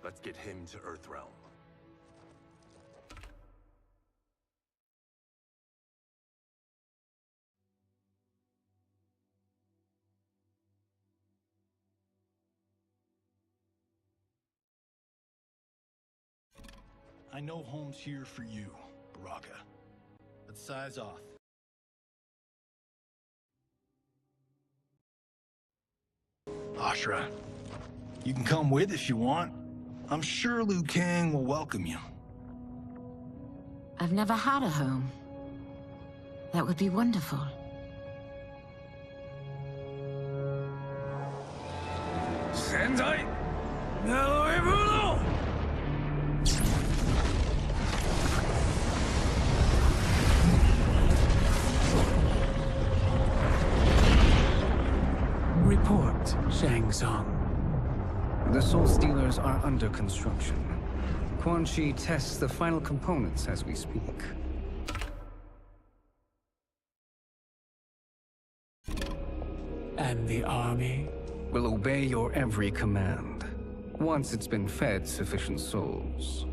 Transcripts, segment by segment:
Let's get him to Earthrealm. I know home's here for you, Baraka. Let's size off. Ashra, you can come with if you want. I'm sure Liu Kang will welcome you. I've never had a home. That would be wonderful. Sendai! Now Report, Shang Tsung. The Soul Stealers are under construction. Quan Chi tests the final components as we speak. And the army? Will obey your every command, once it's been fed sufficient souls.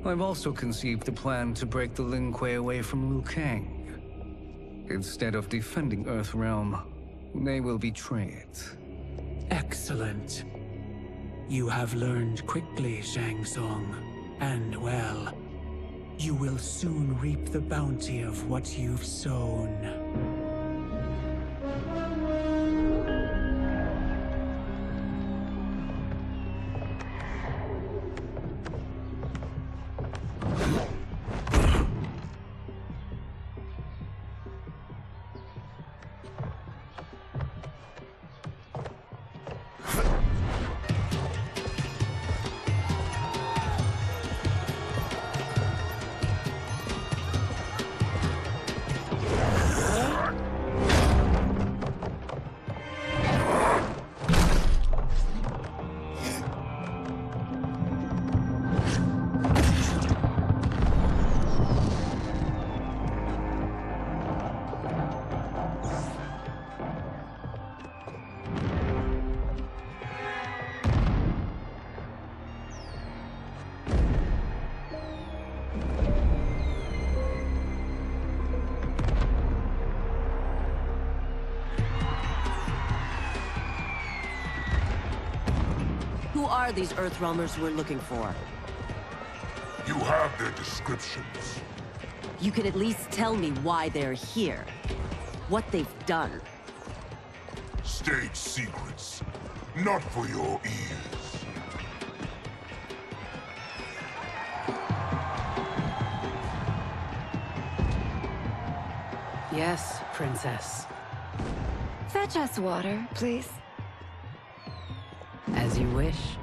I've also conceived a plan to break the Lin Kuei away from Liu Kang. Instead of defending Earthrealm, they will betray it. Excellent. You have learned quickly, Shang Tsung. And well, you will soon reap the bounty of what you've sown. Who are these Earthrealmers we're looking for? You have their descriptions. You can at least tell me why they're here. What they've done. State secrets. Not for your ears. Yes, Princess. Fetch us water, please. As you wish.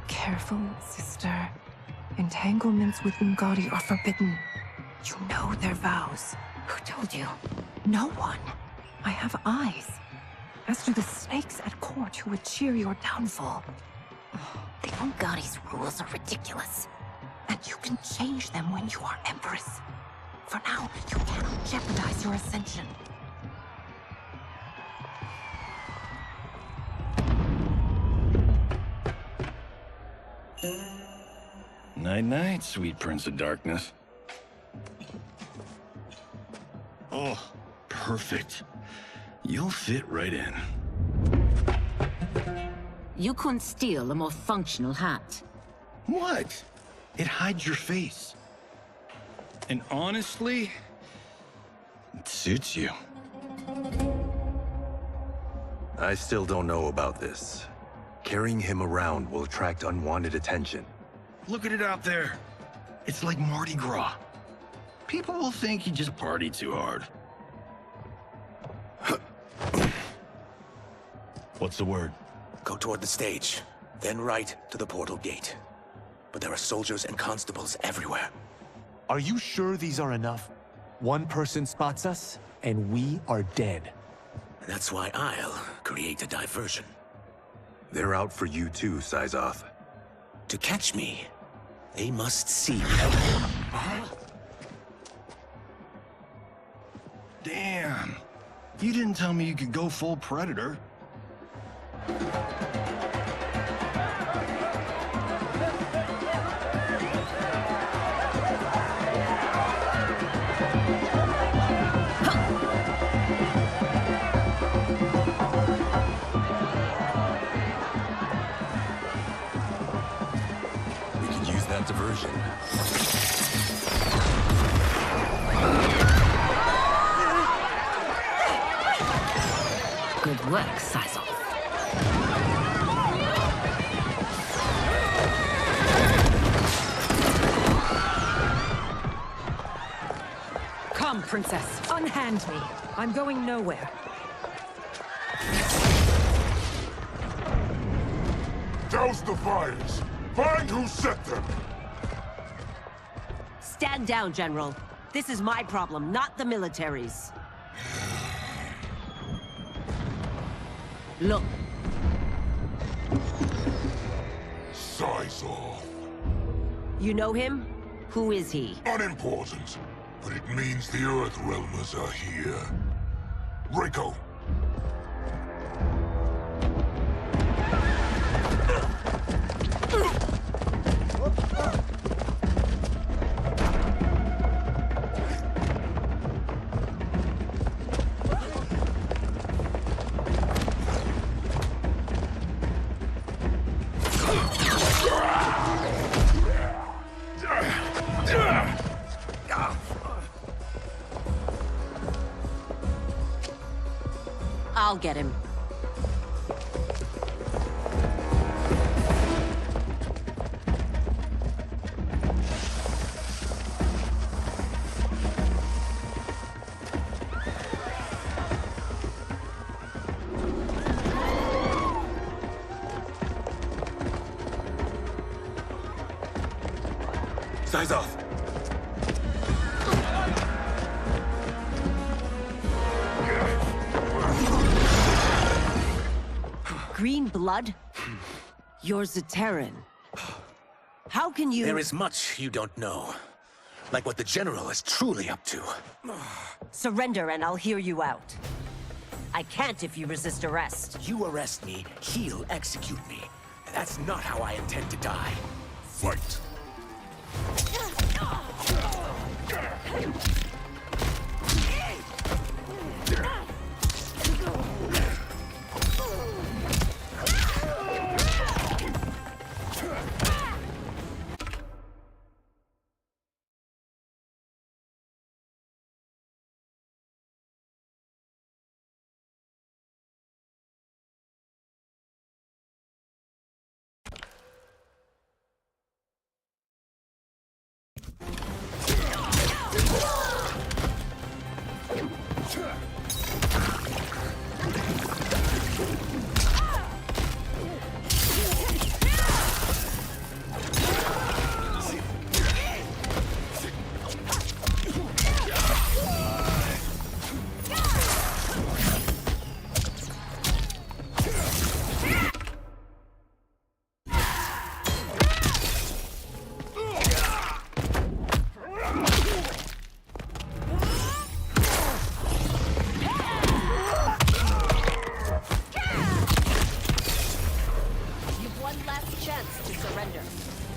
Careful, sister. Entanglements with Ungadi are forbidden. You know their vows. Who told you? No one. I have eyes. As do the snakes at court who would cheer your downfall. The Ungadi's rules are ridiculous. And you can change them when you are Empress. For now, you cannot jeopardize your ascension. Night-night, sweet Prince of Darkness. Oh, perfect. You'll fit right in. You couldn't steal a more functional hat. What? It hides your face. And honestly, it suits you. I still don't know about this. Carrying him around will attract unwanted attention. Look at it out there. It's like Mardi Gras. People will think you just party too hard. What's the word? Go toward the stage, then right to the portal gate. But there are soldiers and constables everywhere. Are you sure these are enough? One person spots us, and we are dead. That's why I'll create a diversion. They're out for you too, Syzoth. To catch me, they must see. Damn. You didn't tell me you could go full Predator. version. Good work, Sizal. Come, princess. Unhand me. I'm going nowhere. Douse the fires! Find who set them! Stand down, General. This is my problem, not the military's. Look. Size off. You know him? Who is he? Unimportant, but it means the Earth Realmers are here. Reiko. I'll get him. Size off. Green blood? You're Zaterran. How can you— There is much you don't know. Like what the General is truly up to. Surrender and I'll hear you out. I can't if you resist arrest. You arrest me, he'll execute me. And that's not how I intend to die. Fight.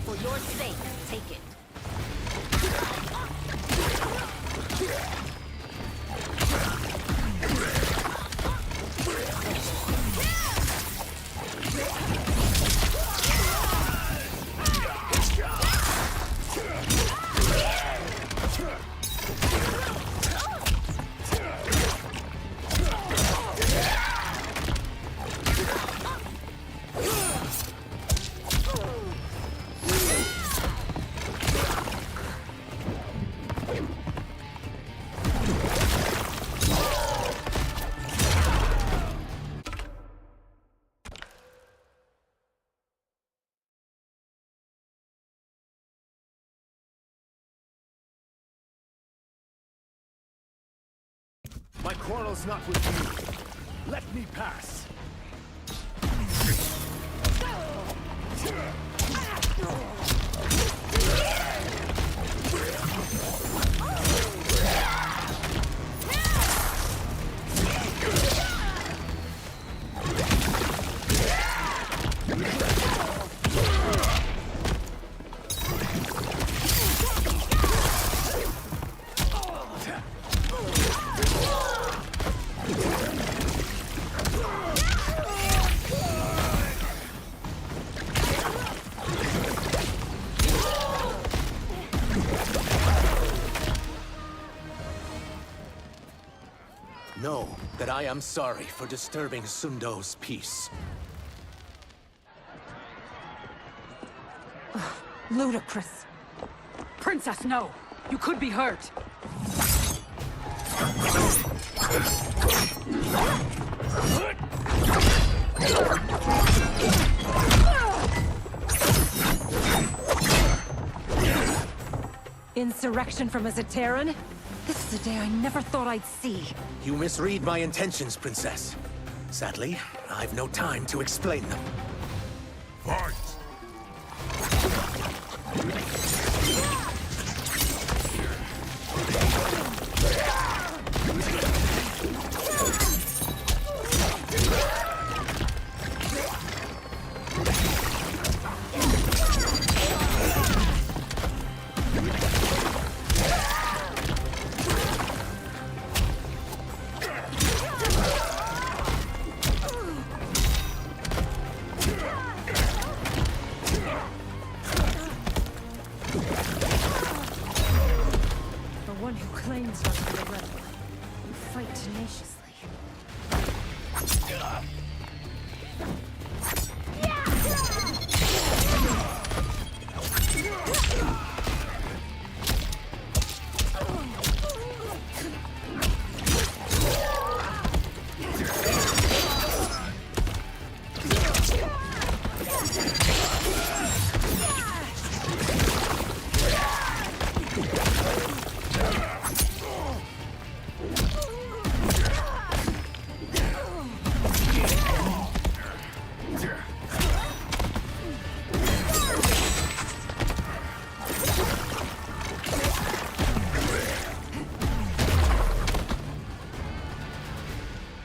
For your sake, take it. My quarrel's not with you. Let me pass. I am sorry for disturbing Sundo's peace. Ludicrous. Princess, no! You could be hurt! Insurrection from a Zaterran? This is a day I never thought I'd see. You misread my intentions, Princess. Sadly, I've no time to explain them. Fight!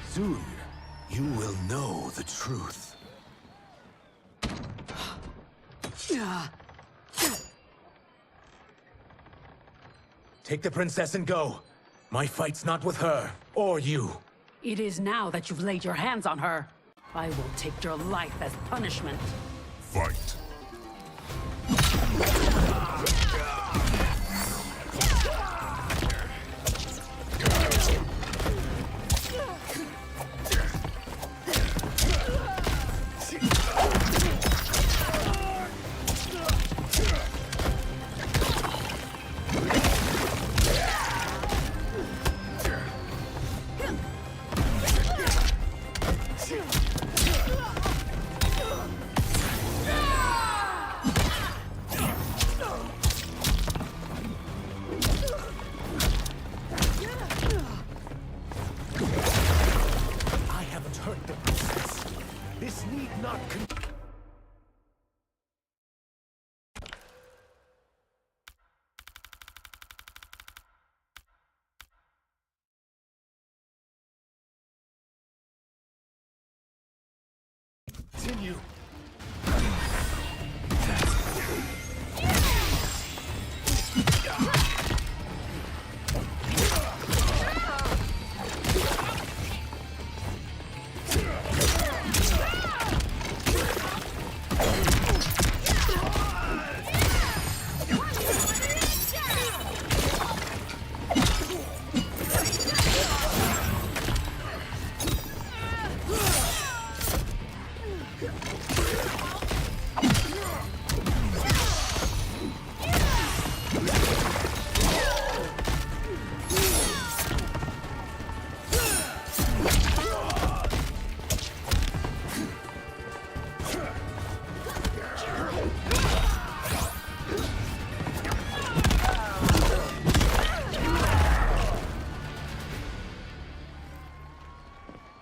Soon, you will know the truth. Take the princess and go. My fight's not with her, or you. It is now that you've laid your hands on her. I will take your life as punishment. Fight! Continue.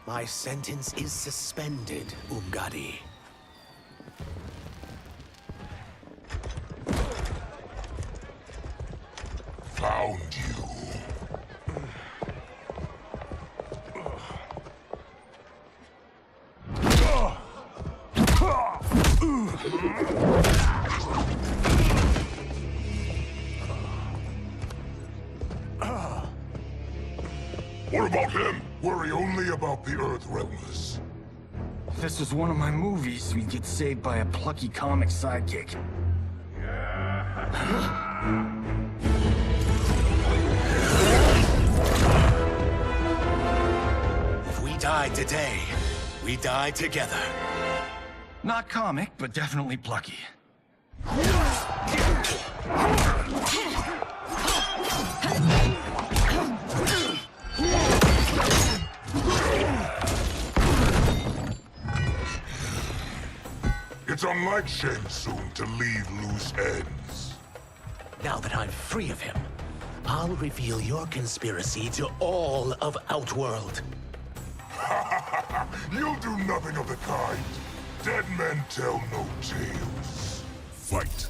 My sentence is suspended, Umgadi. Found you. What about him? Worry only about the Earth Realmers. If this was one of my movies, we'd get saved by a plucky comic sidekick. If we die today, we die together. Not comic, but definitely plucky. It's unlike Shang Tsung to leave loose ends. Now that I'm free of him, I'll reveal your conspiracy to all of Outworld. You'll do nothing of the kind. Dead men tell no tales. Fight.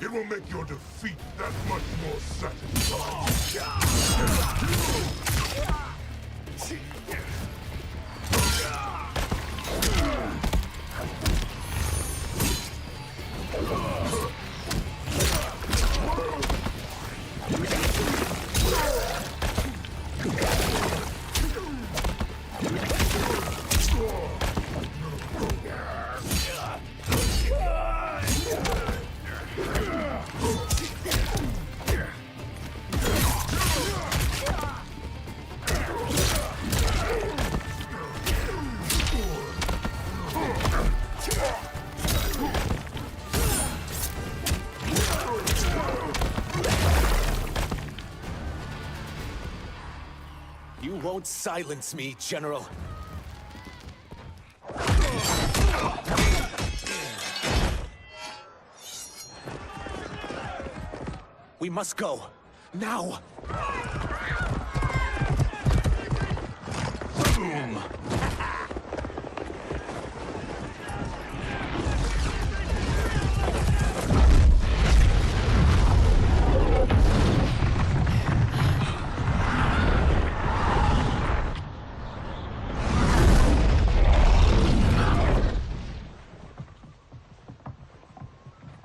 It will make your defeat that much more satisfying. You won't silence me, General. We must go. Now! Boom!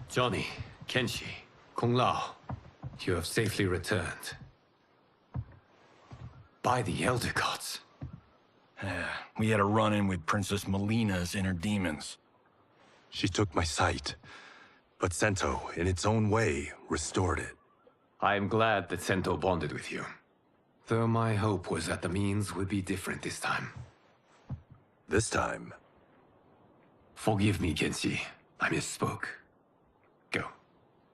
Johnny, Kenshi, Kung Lao, you have safely returned. By the Elder Gods. We had a run-in with Princess Melina's inner demons. She took my sight, but Sento, in its own way, restored it. I am glad that Sento bonded with you. Though my hope was that the means would be different this time. This time? Forgive me, Kenshi. I misspoke. Go.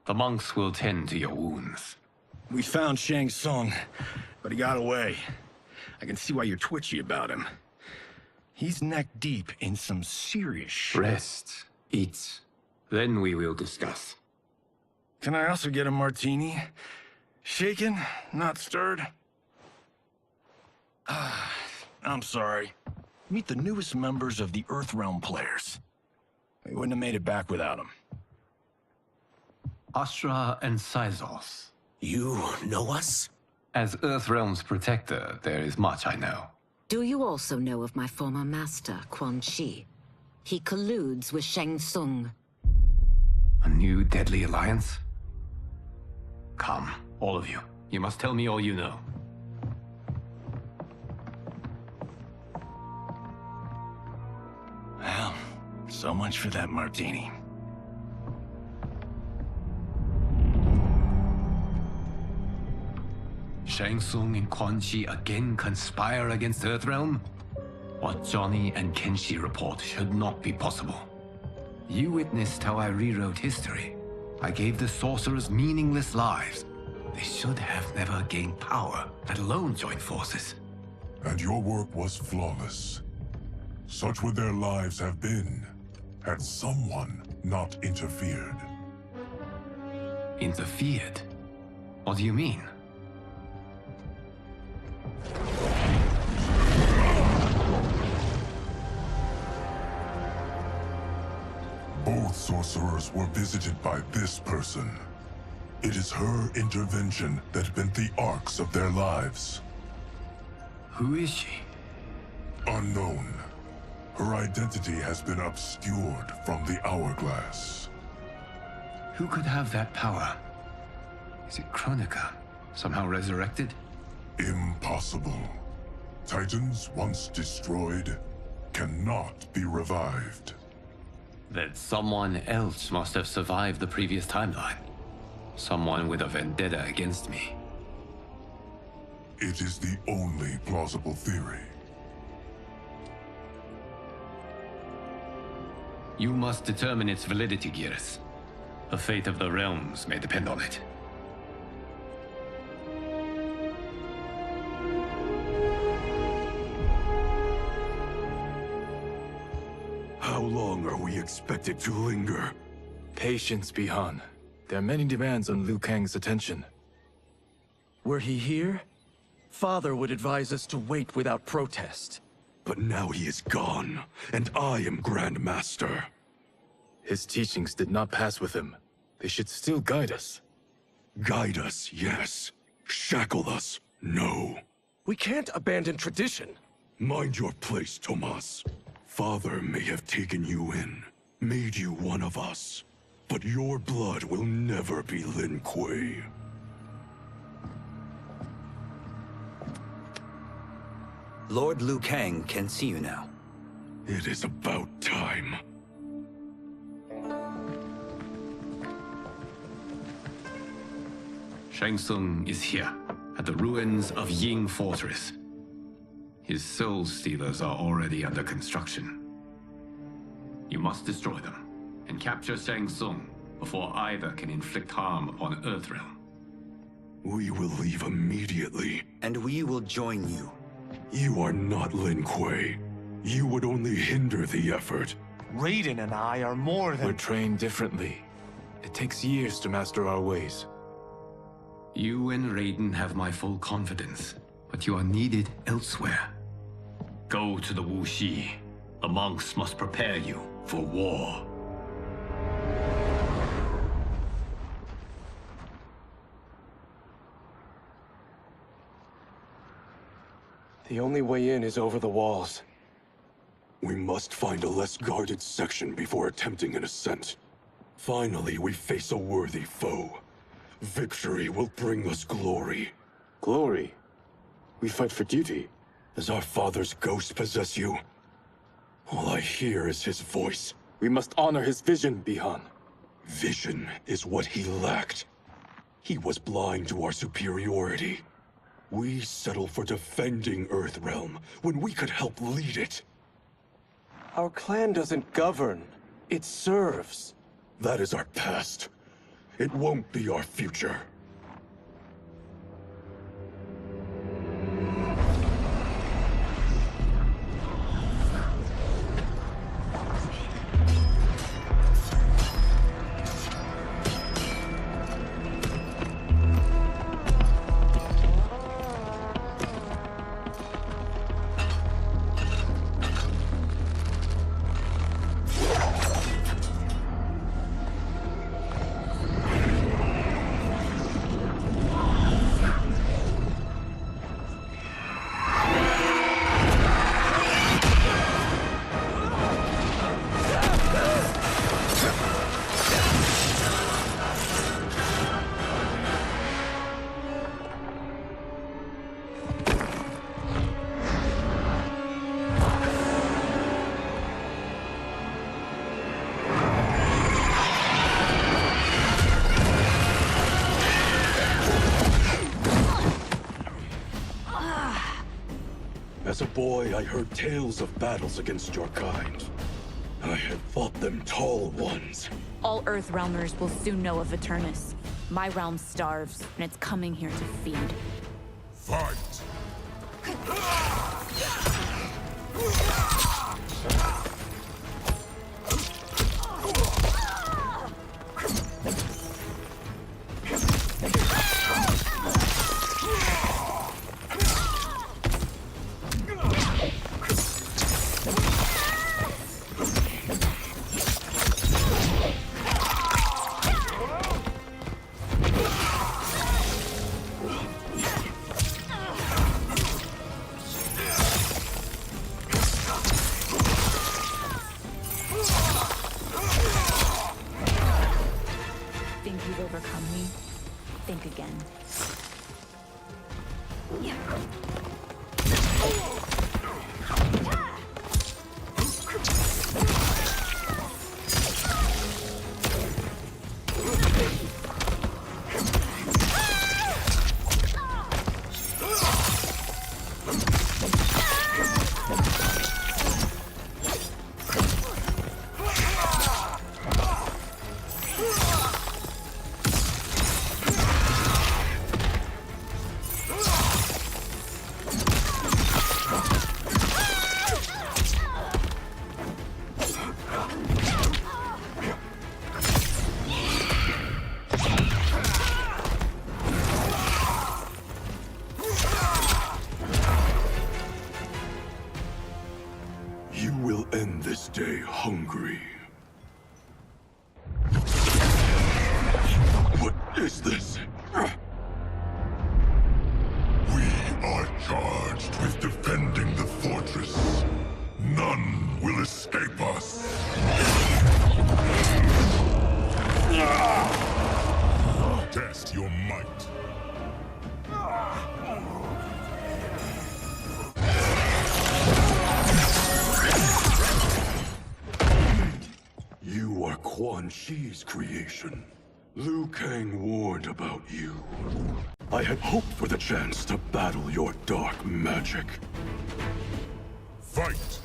The monks will tend to your wounds. We found Shang Tsung, but he got away. I can see why you're twitchy about him. He's neck-deep in some serious shit. Rest. Eat. Then we will discuss. Can I also get a martini? Shaken, not stirred? I'm sorry. Meet the newest members of the Earthrealm players. We wouldn't have made it back without them. Astra and Syzos. You know us? As Earthrealm's protector, there is much I know. Do you also know of my former master, Quan Chi? He colludes with Shang Tsung. A new deadly alliance? Come, all of you. You must tell me all you know. Well, so much for that martini. Shang Tsung and Quan Chi again conspire against Earthrealm? What Johnny and Kenshi report should not be possible. You witnessed how I rewrote history. I gave the sorcerers meaningless lives. They should have never gained power, let alone joined forces. And your work was flawless. Such would their lives have been, had someone not Interfered? What do you mean? sorcerers were visited by this person. It is her intervention that bent the arcs of their lives. Who is she? Unknown. Her identity has been obscured from the hourglass. Who could have that power? Is it Kronika? Somehow resurrected? Impossible. Titans once destroyed cannot be revived. Then someone else must have survived the previous timeline. Someone with a vendetta against me. It is the only plausible theory. You must determine its validity, Geras. The fate of the realms may depend on it. How long are we expected to linger? Patience, Bihan. There are many demands on Liu Kang's attention. Were he here, Father would advise us to wait without protest. But now he is gone, and I am Grand Master. His teachings did not pass with him. They should still guide us. Guide us, yes. Shackle us, no. We can't abandon tradition. Mind your place, Tomas. Father may have taken you in, made you one of us. But your blood will never be Lin Kuei. Lord Liu Kang can see you now. It is about time. Shang Tsung is here, at the ruins of Ying Fortress. His soul stealers are already under construction. You must destroy them, and capture Shang Tsung before either can inflict harm upon Earthrealm. We will leave immediately. And we will join you. You are not Lin Kuei. You would only hinder the effort. Raiden and I are more than... We're trained differently. It takes years to master our ways. You and Raiden have my full confidence, but you are needed elsewhere. Go to the Wuxi. The monks must prepare you for war. The only way in is over the walls. We must find a less guarded section before attempting an ascent. Finally, we face a worthy foe. Victory will bring us glory. Glory? We fight for duty. Does our father's ghost possess you? All I hear is his voice. We must honor his vision, Bihan. Vision is what he lacked. He was blind to our superiority. We settle for defending Earthrealm when we could help lead it. Our clan doesn't govern. It serves. That is our past. It won't be our future. As a boy, I heard tales of battles against your kind. I had fought them tall ones. All Earthrealmers will soon know of Eternus. My realm starves, and it's coming here to feed. Fight! end this day hungry. What is this? We are charged with defending the fortress. None will escape us. Test your might. You are Quan Chi's creation. Liu Kang warned about you. I had hoped for the chance to battle your dark magic. Fight!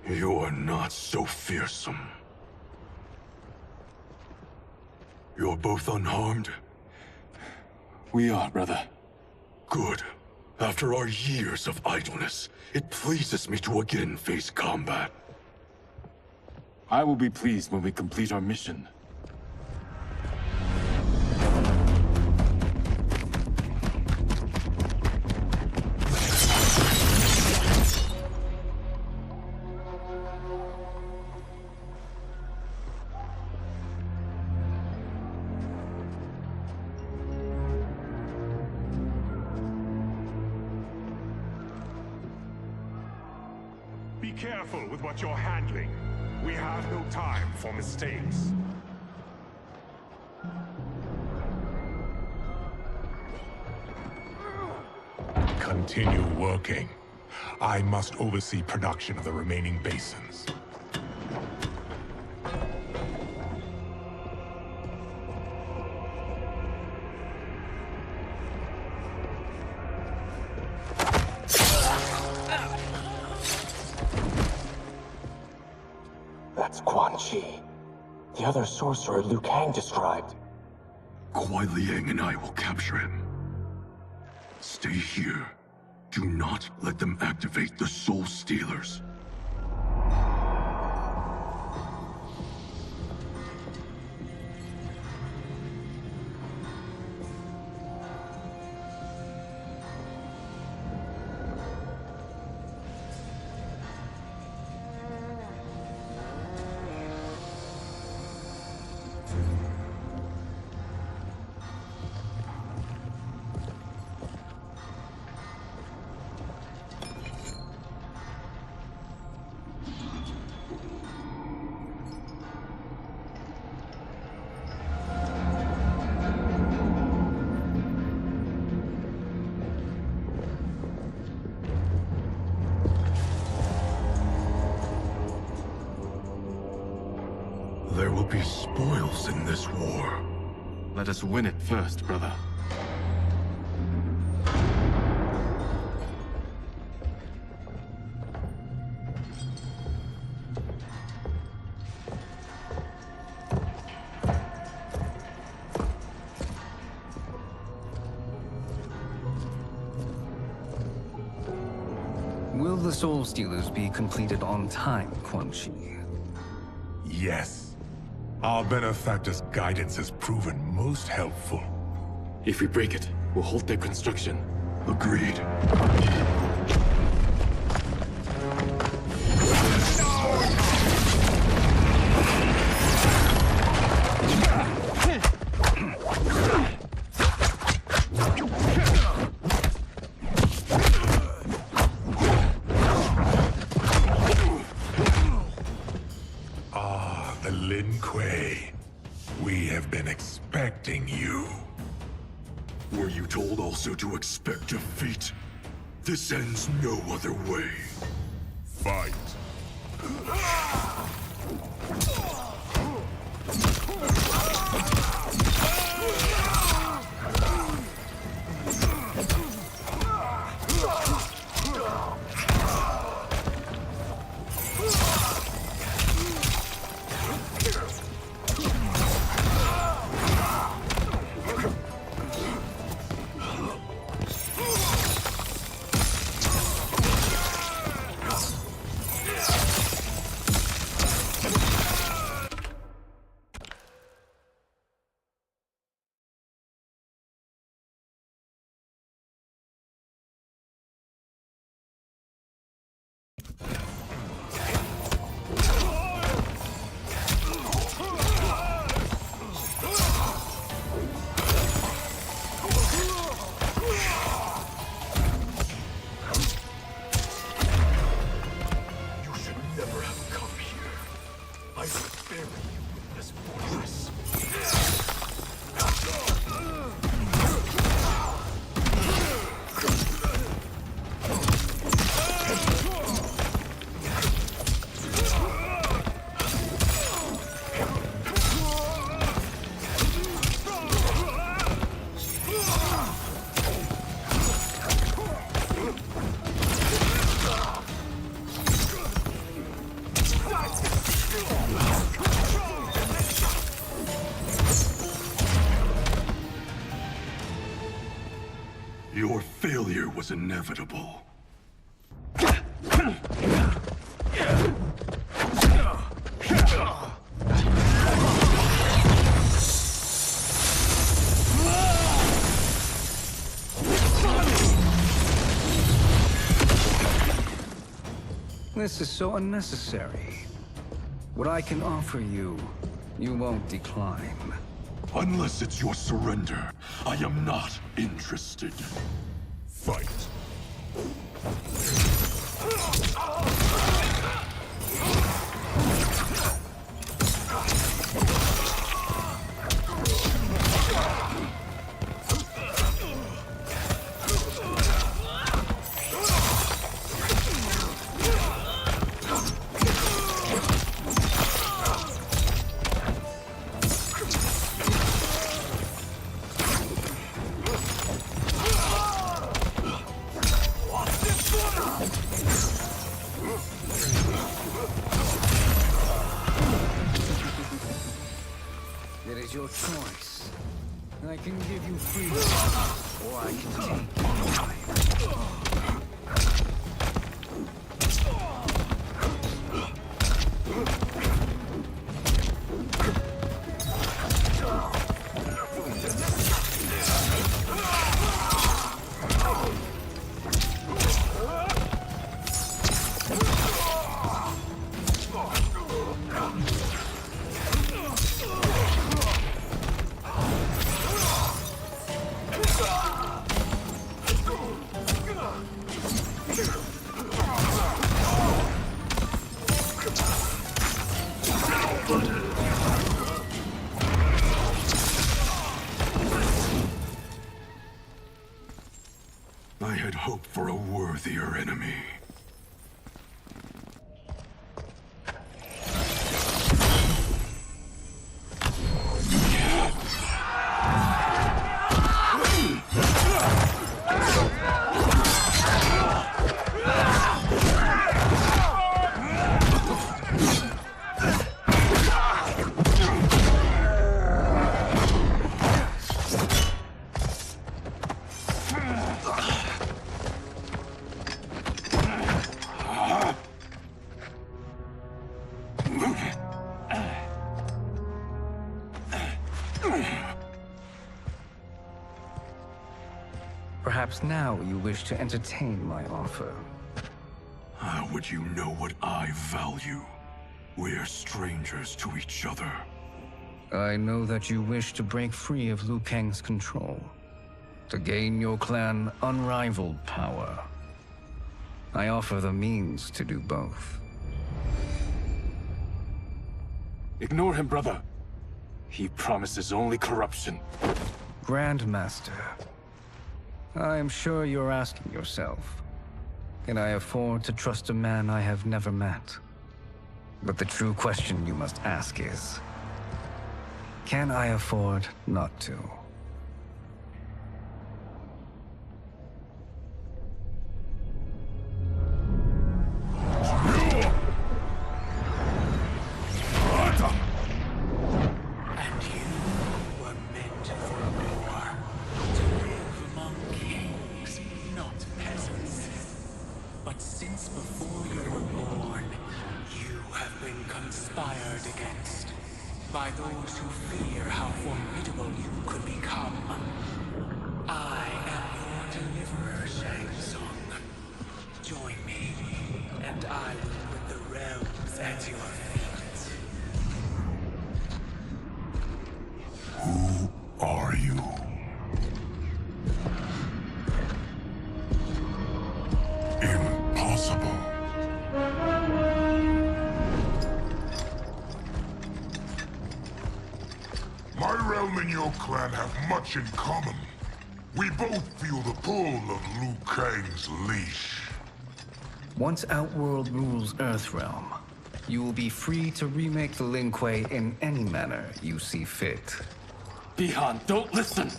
You are not so fearsome. You're both unharmed? We are, brother. Good. After our years of idleness, it pleases me to again face combat. I will be pleased when we complete our mission. Be careful with what you're handling. We have no time for mistakes. Continue working. I must oversee production of the remaining basins. That's Quan Chi. The other sorcerer Liu Kang described. Kuai Liang and I will capture him. Stay here. Do not let them activate the Soul Stealers. There will be spoils in this war. Let us win it first, brother. Will the Soul Stealers be completed on time, Quan Chi? Yes. Our benefactor's guidance has proven most helpful. If we break it, we'll halt their construction. Agreed. Ah, the Lin Kuei. We have been expecting you. Were you told also to expect defeat? This ends no other way. Fight. Your failure was inevitable. This is so unnecessary. What I can offer you, you won't decline. Unless it's your surrender, I am not interested. Fight. It is your choice. I can give you freedom, or I can take your life. I had hoped for a worthier enemy. Perhaps now you wish to entertain my offer. How would you know what I value? We're strangers to each other. I know that you wish to break free of Liu Kang's control, to gain your clan unrivaled power. I offer the means to do both. Ignore him, brother. He promises only corruption. Grandmaster, I am sure you're asking yourself, can I afford to trust a man I have never met? But the true question you must ask is, can I afford not to? By those who fear how formidable you could become. I am your deliverer, Shang Tsung. Join me, and I will put the realms at your feet. Who are you? Impossible. My realm and your clan have much in common. We both feel the pull of Liu Kang's leash. Once Outworld rules Earthrealm, you will be free to remake the Lin Kuei in any manner you see fit. Bihan, don't listen!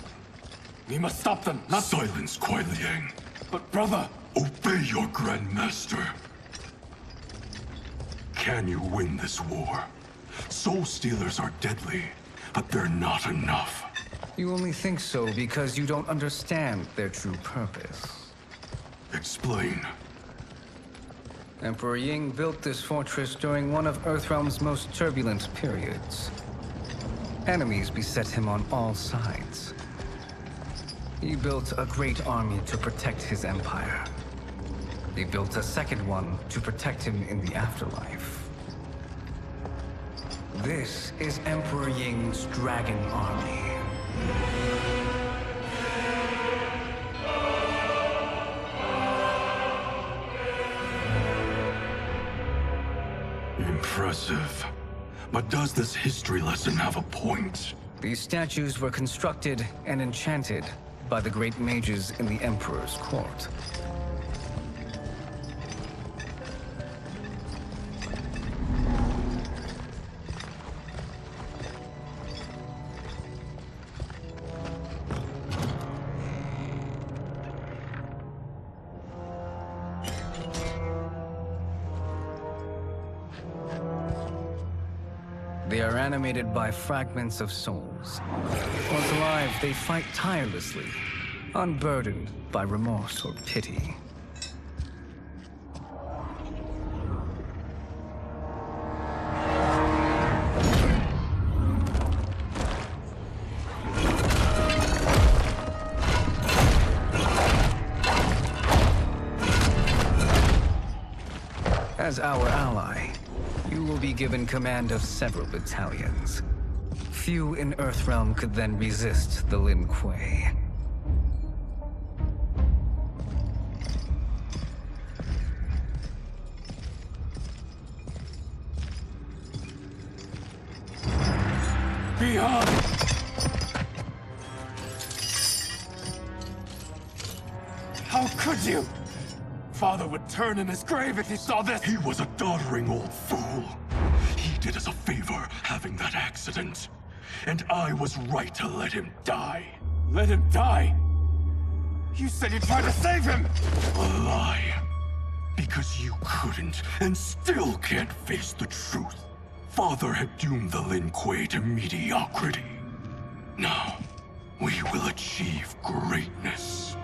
We must stop them, not— Silence, Kuai Liang. But brother— Obey your Grandmaster. Can you win this war? Soul Stealers are deadly, but they're not enough. You only think so because you don't understand their true purpose. Explain. Emperor Ying built this fortress during one of Earthrealm's most turbulent periods. Enemies beset him on all sides. He built a great army to protect his empire. He built a second one to protect him in the afterlife. This is Emperor Ying's Dragon Army. Impressive. But does this history lesson have a point? These statues were constructed and enchanted by the great mages in the Emperor's court. They are animated by fragments of souls. Once alive, they fight tirelessly, unburdened by remorse or pity. As our ally, you will be given command of several battalions. Few in Earthrealm could then resist the Lin Kuei. Beyond! How could you? Father would turn in his grave if he saw this! He was a doddering old fool. He did us a favor having that accident. And I was right to let him die. Let him die? You said you tried to save him! A lie. Because you couldn't, and still can't face the truth. Father had doomed the Lin Kuei to mediocrity. Now, we will achieve greatness.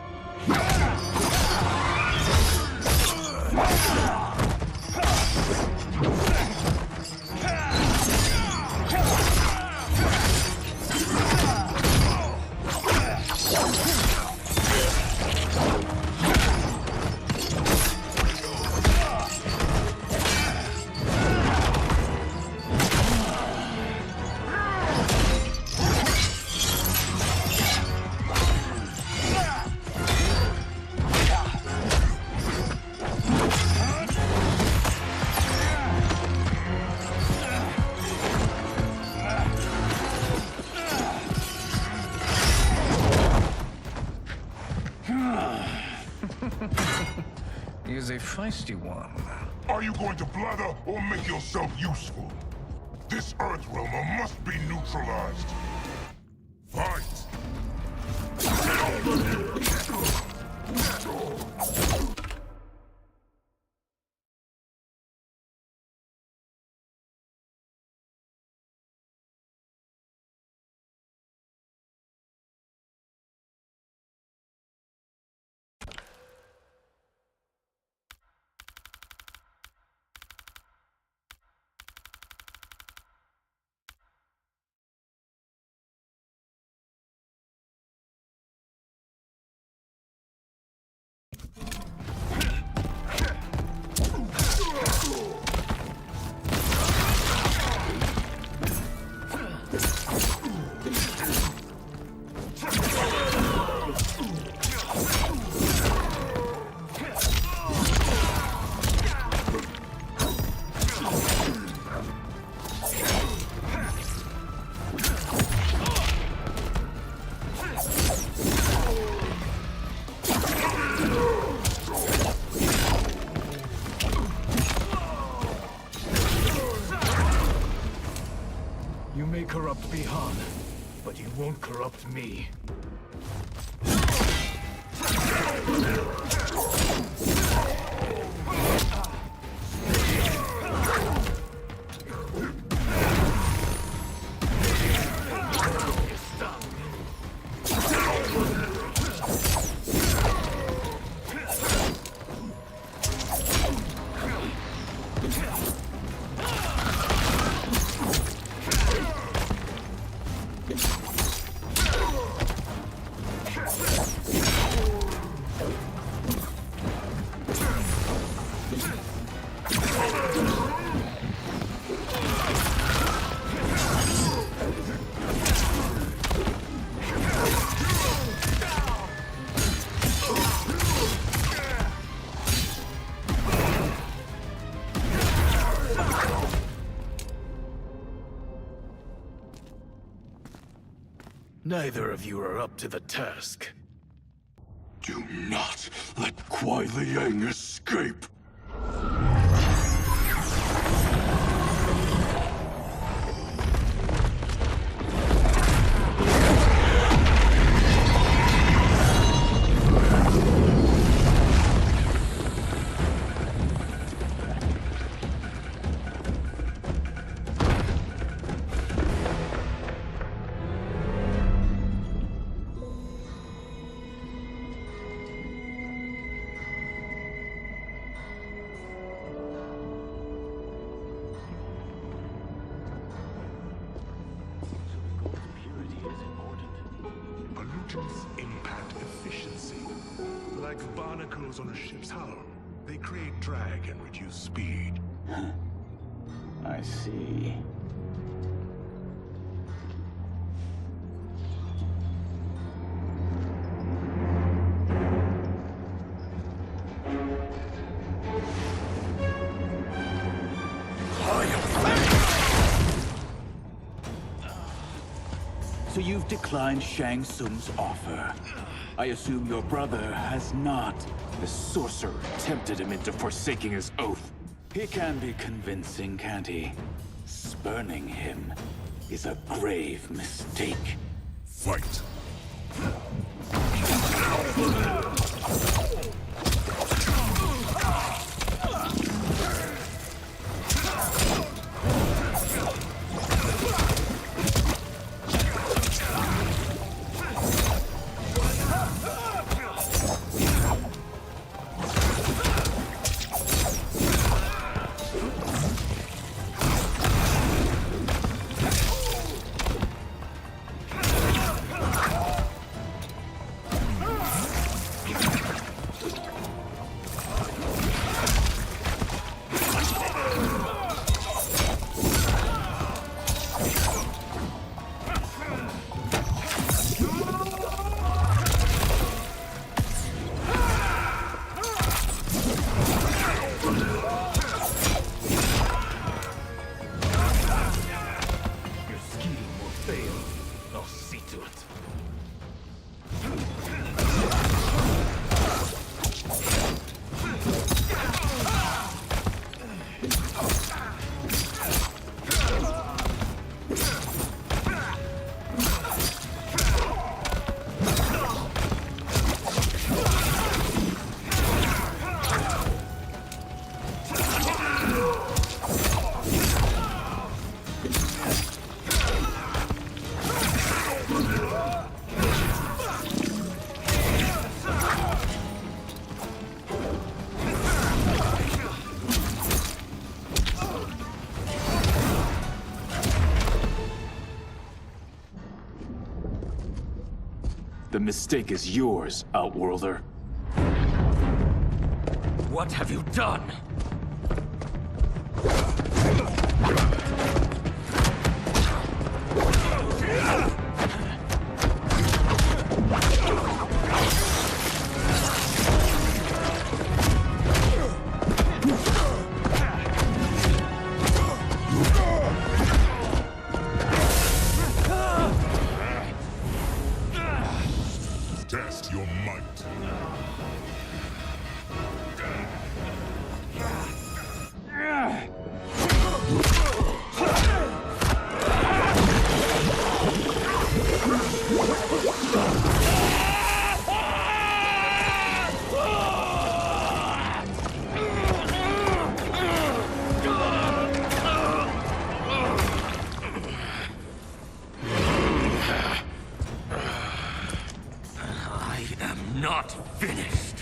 feisty one. Are you going to blather or make yourself useful? This Earthrealmer must be neutralized. Fight! You may corrupt Bihan, but you won't corrupt me. Neither of you are up to the task. Do not let Kuai Liang escape! Pollutants impact efficiency. Like barnacles on a ship's hull. They create drag and reduce speed. I see. So you've declined Shang Tsung's offer. I assume your brother has not. The sorcerer tempted him into forsaking his oath. He can be convincing, can't he? Spurning him is a grave mistake. Fight! The mistake is yours, Outworlder. What have you done? Test your might. I am not finished.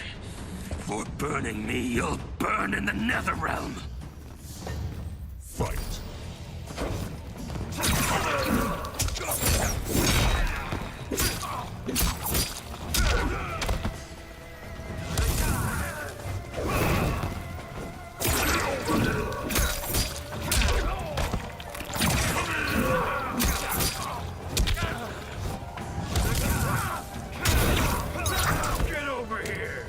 For burning me, you'll burn in the Netherrealm. Fight. Get over here!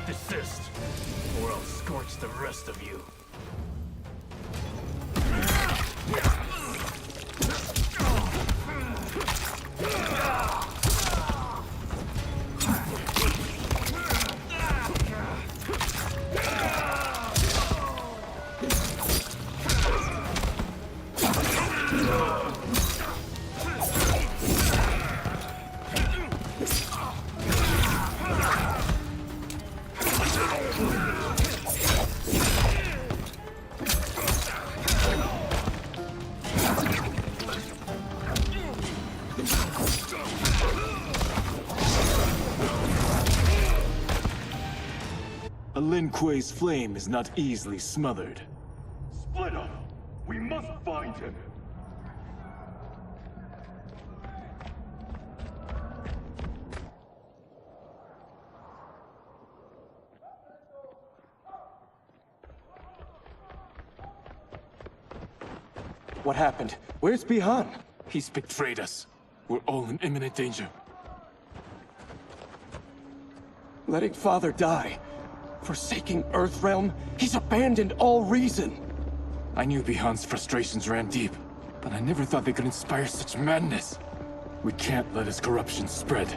Desist, or I'll scorch the rest of you. A Lin Kuei's flame is not easily smothered. Split up! We must find him! What happened? Where's Bihan? He's betrayed us. We're all in imminent danger. Letting Father die. Forsaking Earthrealm, he's abandoned all reason. I knew Bihan's frustrations ran deep, but I never thought they could inspire such madness. We can't let his corruption spread.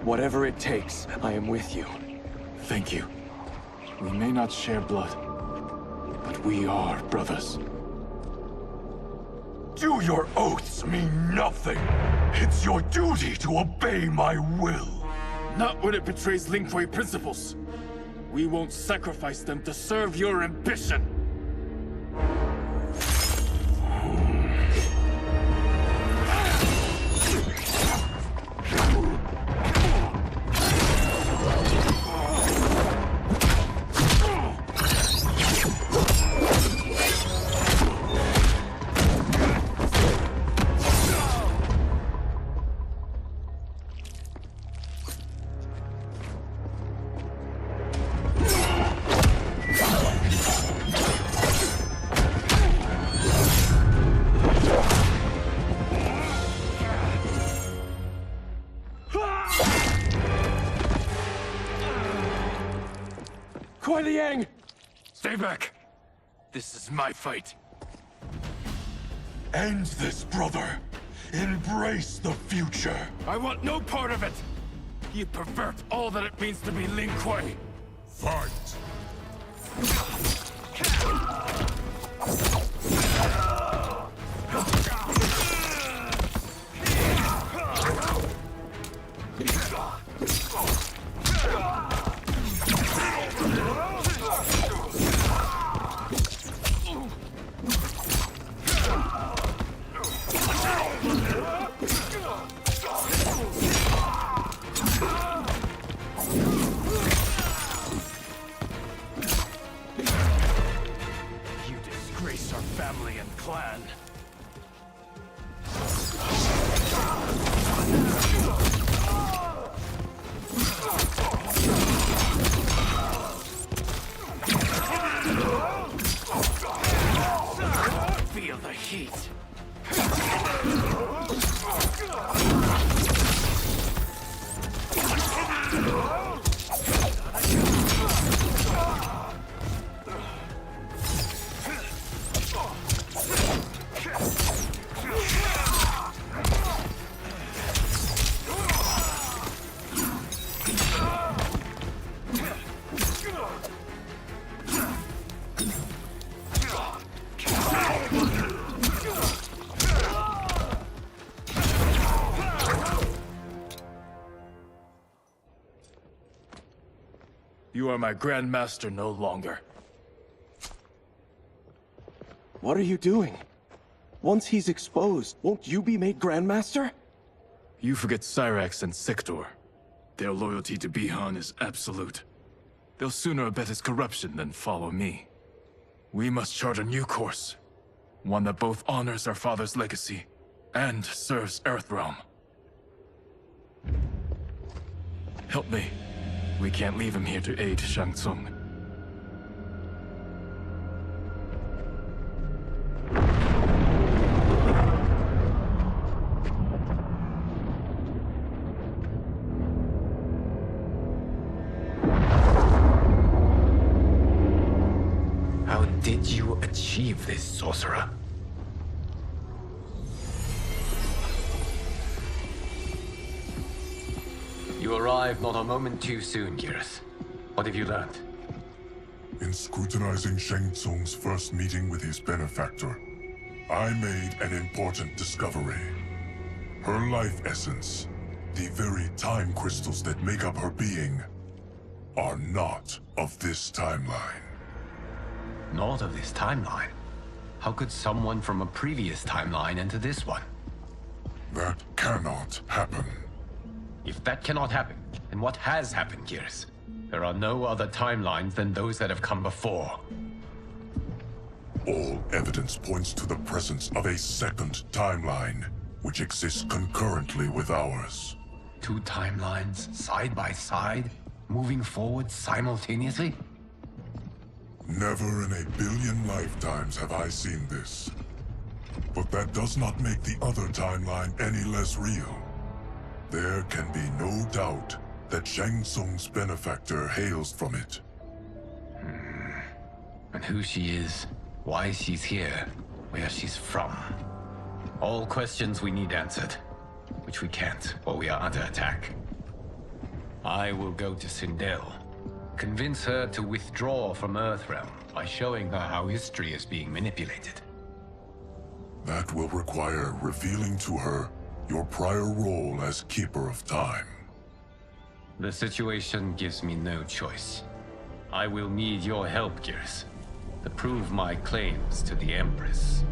Whatever it takes, I am with you. Thank you. We may not share blood, but we are brothers. Do your oaths mean nothing? It's your duty to obey my will. Not when it betrays Lin Kuei principles. We won't sacrifice them to serve your ambition. Kuei Liang! Stay back! This is my fight. End this, brother. Embrace the future. I want no part of it! You pervert all that it means to be Lin Kuei! Fight! You are my Grandmaster no longer. What are you doing? Once he's exposed, won't you be made Grandmaster? You forget Cyrax and Sector. Their loyalty to Bihan is absolute. They'll sooner abet his corruption than follow me. We must chart a new course. One that both honors our father's legacy and serves Earthrealm. Help me. We can't leave him here to aid Shang Tsung. How did you achieve this, sorcerer? You arrived not a moment too soon, Geras. What have you learned? In scrutinizing Shang Tsung's first meeting with his benefactor, I made an important discovery. Her life essence, the very time crystals that make up her being, are not of this timeline. Not of this timeline? How could someone from a previous timeline enter this one? That cannot happen. If that cannot happen, then what has happened, Geras? There are no other timelines than those that have come before. All evidence points to the presence of a second timeline, which exists concurrently with ours. Two timelines, side by side, moving forward simultaneously? Never in a billion lifetimes have I seen this. But that does not make the other timeline any less real. There can be no doubt that Shang Tsung's benefactor hails from it. And who she is, why she's here, where she's from. All questions we need answered, which we can't, or we are under attack. I will go to Sindel, convince her to withdraw from Earthrealm by showing her how history is being manipulated. That will require revealing to her your prior role as Keeper of Time. The situation gives me no choice. I will need your help, Geras, to prove my claims to the Empress.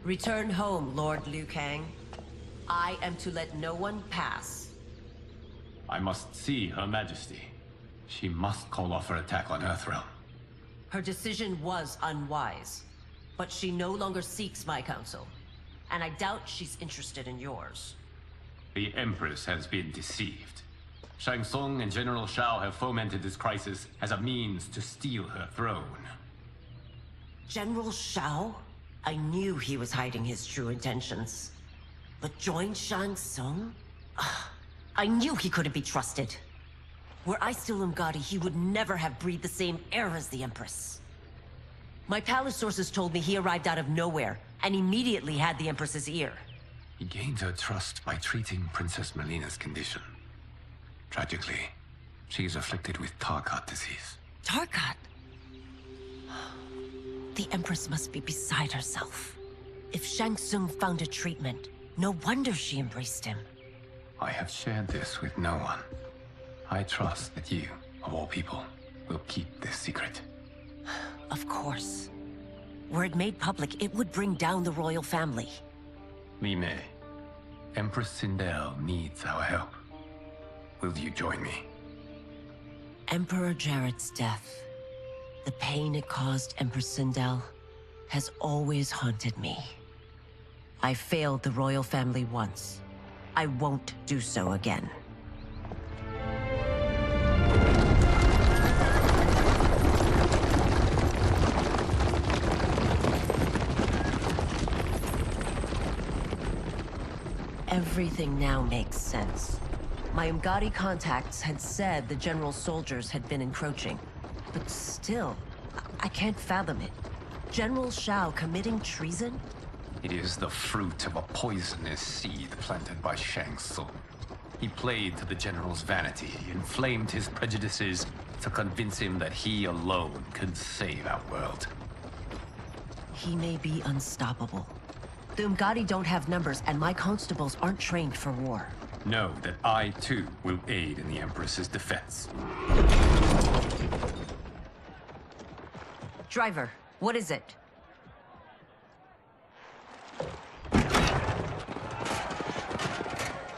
Return home, Lord Liu Kang. I am to let no one pass. I must see Her Majesty. She must call off her attack on Earthrealm. Her decision was unwise, but she no longer seeks my counsel, and I doubt she's interested in yours. The Empress has been deceived. Shang Tsung and General Shao have fomented this crisis as a means to steal her throne. General Shao? I knew he was hiding his true intentions. But join Shang Tsung? I knew he couldn't be trusted. Were I still Umgadi, he would never have breathed the same air as the Empress. My palace sources told me he arrived out of nowhere, and immediately had the Empress's ear. He gained her trust by treating Princess Melina's condition. Tragically, she is afflicted with Tarkat disease. Tarkat? The Empress must be beside herself. If Shang Tsung found a treatment, no wonder she embraced him. I have shared this with no one. I trust that you, of all people, will keep this secret. Of course. Were it made public, it would bring down the royal family. Li Mei, Empress Sindel needs our help. Will you join me? Emperor Jarrett's death. The pain it caused Empress Sindel. has always haunted me. I failed the royal family once. I won't do so again. Everything now makes sense. My Umgadi contacts had said the general's soldiers had been encroaching. But still, I can't fathom it. General Shao committing treason? It is the fruit of a poisonous seed planted by Shang Tsung. He played to the general's vanity, inflamed his prejudices to convince him that he alone could save our world. He may be unstoppable. The Umgadi don't have numbers, and my constables aren't trained for war. Know that I, too, will aid in the Empress's defense. Driver, what is it?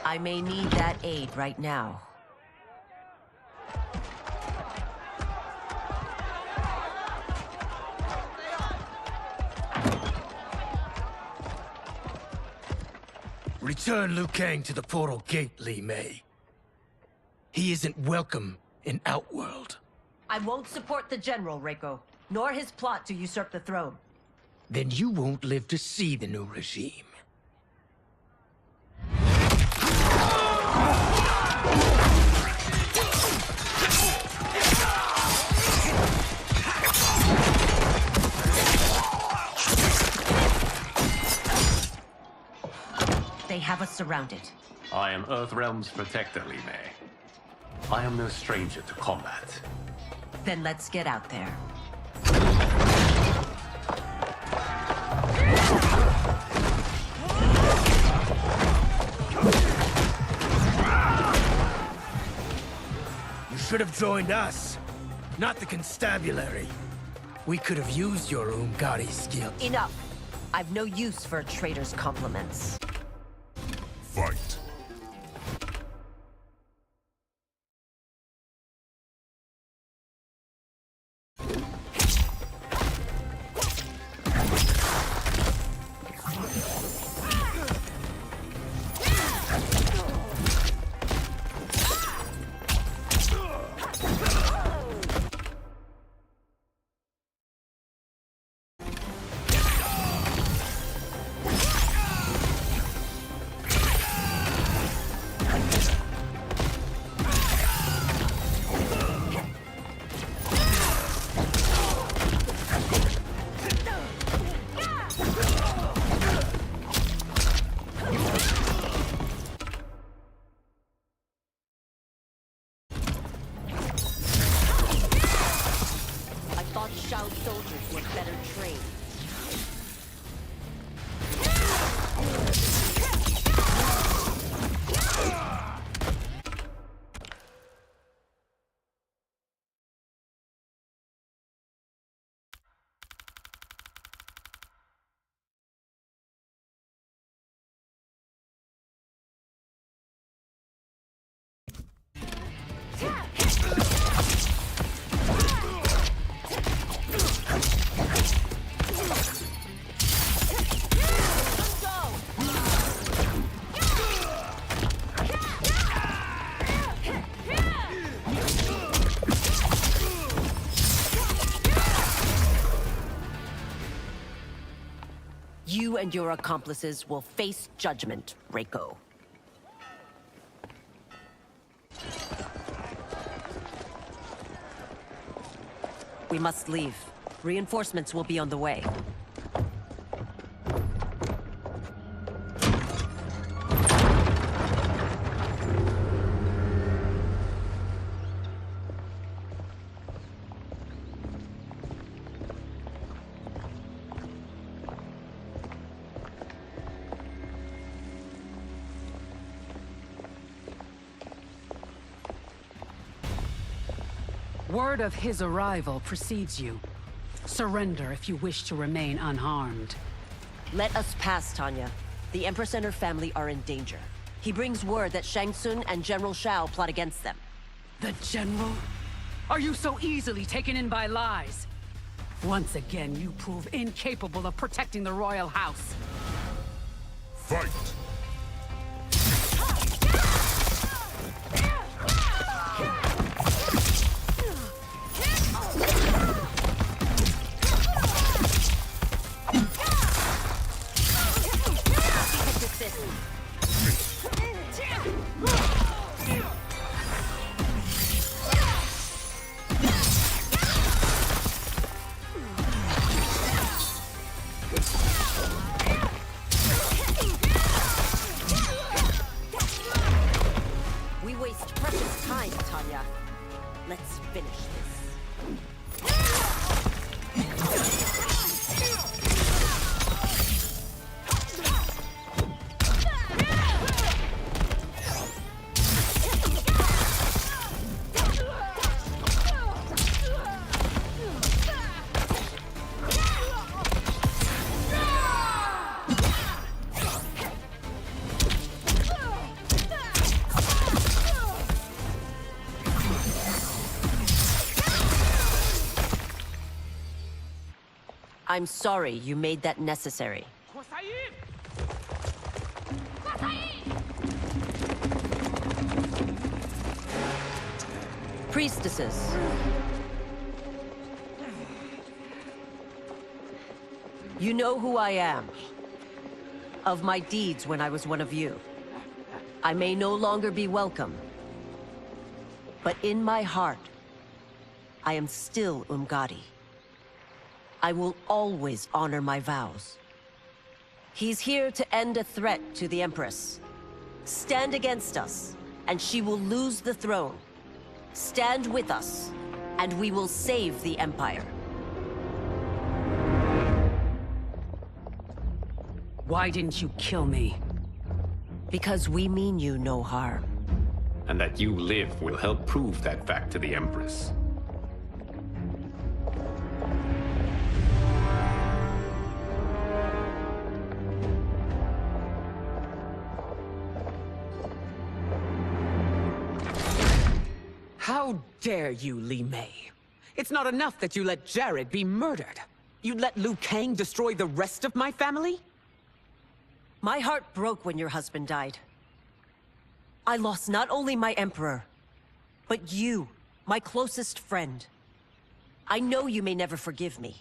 I may need that aid right now. Return Liu Kang to the portal gate, Li Mei. He isn't welcome in Outworld. I won't support the general, Reiko, nor his plot to usurp the throne. Then you won't live to see the new regime. They have us surrounded. I am Earthrealm's protector, Li Mei. I am no stranger to combat. Then let's get out there. You should have joined us, not the constabulary. We could have used your Umgadi skill. Enough! I've no use for a traitor's compliments. Fight. Shao's soldiers were better trained. You and your accomplices will face judgment, Reiko. We must leave. Reinforcements will be on the way. Word of his arrival precedes you. Surrender if you wish to remain unharmed. Let us pass, Tanya. The Empress and her family are in danger. He brings word that Shang Tsung and General Shao plot against them. The General? Are you so easily taken in by lies? Once again, you prove incapable of protecting the royal house. Fight! We waste precious time, Tanya. Let's finish this. I'm sorry you made that necessary. Priestesses. You know who I am. Of my deeds when I was one of you. I may no longer be welcome. But in my heart, I am still Umgadi. I will always honor my vows. He's here to end a threat to the Empress. Stand against us, and she will lose the throne. Stand with us, and we will save the Empire. Why didn't you kill me? Because we mean you no harm. And that you live will help prove that fact to the Empress. How dare you, Li Mei? It's not enough that you let Jared be murdered. You'd let Liu Kang destroy the rest of my family? My heart broke when your husband died. I lost not only my emperor, but you, my closest friend. I know you may never forgive me.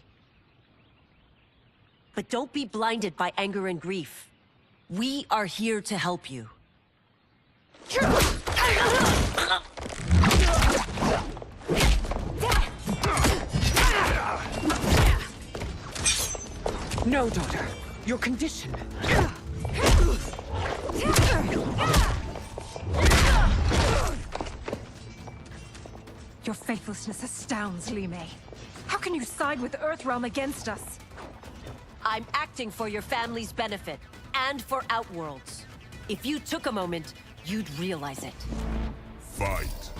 But don't be blinded by anger and grief. We are here to help you. No, daughter. Your condition. Your faithlessness astounds, Li Mei. How can you side with Earthrealm against us? I'm acting for your family's benefit, and for Outworld's. If you took a moment, you'd realize it. Fight!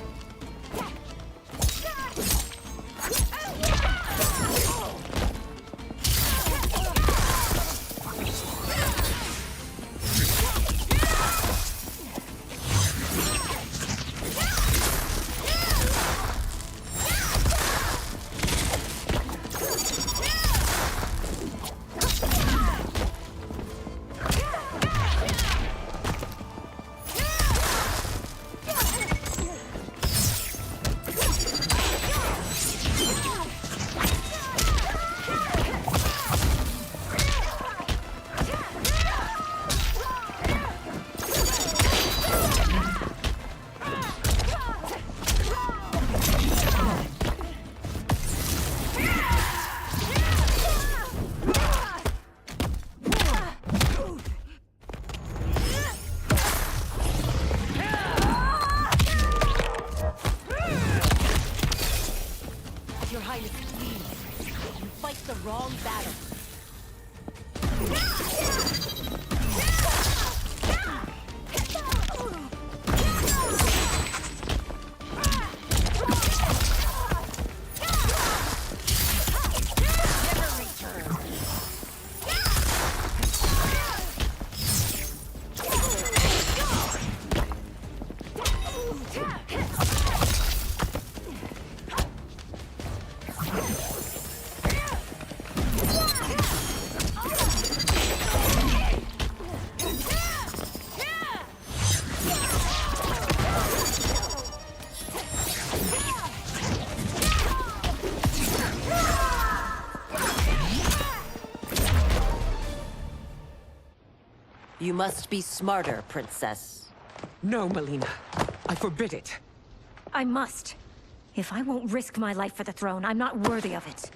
You must be smarter, Princess. No, Melina. I forbid it. I must. If I won't risk my life for the throne, I'm not worthy of it.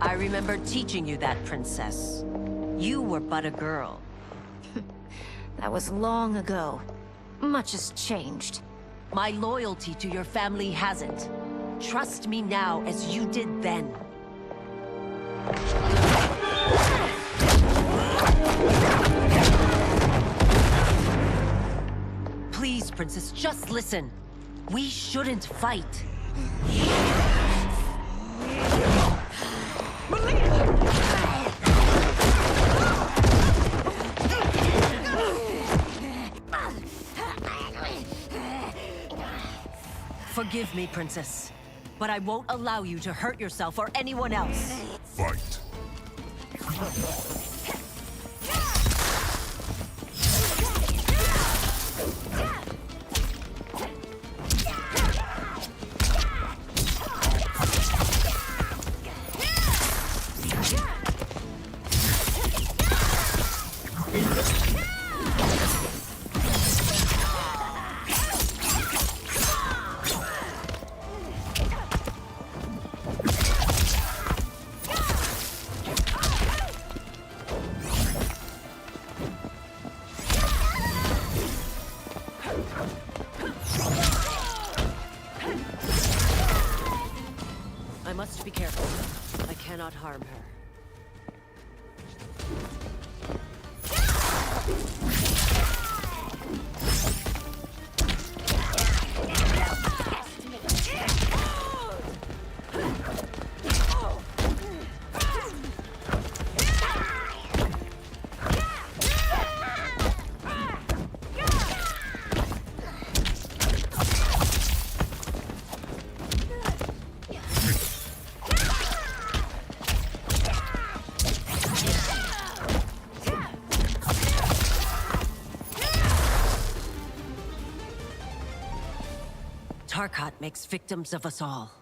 I remember teaching you that, Princess. You were but a girl. That was long ago. Much has changed. My loyalty to your family hasn't. Trust me now as you did then. Please, Princess, just listen. We shouldn't fight. Forgive me, Princess, but I won't allow you to hurt yourself or anyone else. Fight. I must be careful. I cannot harm her. Tarkat makes victims of us all.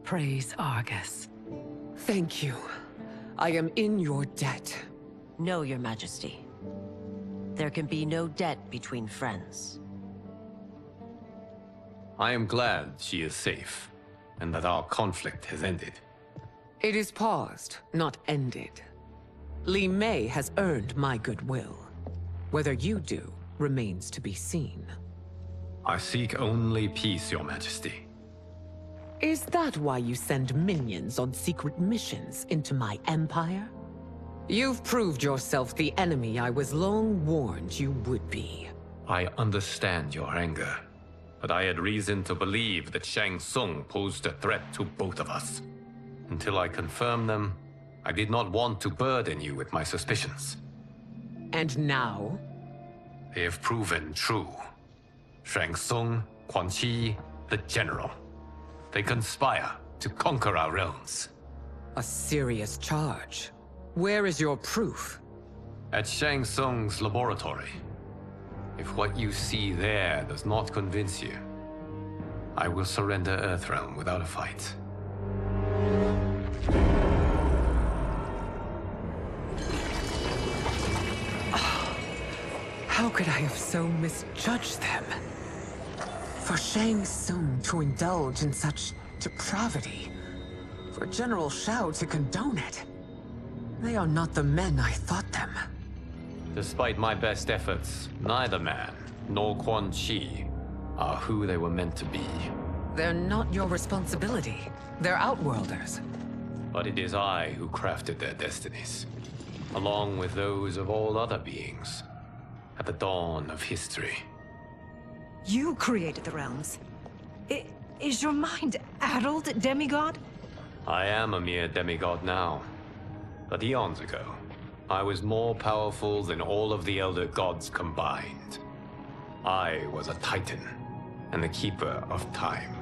Praise Argus. Thank you. I am in your debt. No, Your Majesty. There can be no debt between friends. I am glad she is safe, and that our conflict has ended. It is paused, not ended. Li Mei has earned my goodwill. Whether you do remains to be seen. I seek only peace, Your Majesty. Is that why you send minions on secret missions into my empire? You've proved yourself the enemy I was long warned you would be. I understand your anger, but I had reason to believe that Shang Tsung posed a threat to both of us. Until I confirmed them, I did not want to burden you with my suspicions. And now? They have proven true. Shang Tsung, Quan Chi, the General. They conspire to conquer our realms. A serious charge. Where is your proof? At Shang Tsung's laboratory. If what you see there does not convince you, I will surrender Earthrealm without a fight. How could I have so misjudged them? For Shang Tsung to indulge in such depravity, for General Shao to condone it, they are not the men I thought them. Despite my best efforts, neither man nor Quan Chi are who they were meant to be. They're not your responsibility. They're Outworlders. But it is I who crafted their destinies, along with those of all other beings, at the dawn of history. You created the realms. Is your mind addled, demigod? I am a mere demigod now. But eons ago, I was more powerful than all of the Elder Gods combined. I was a Titan, and the Keeper of Time.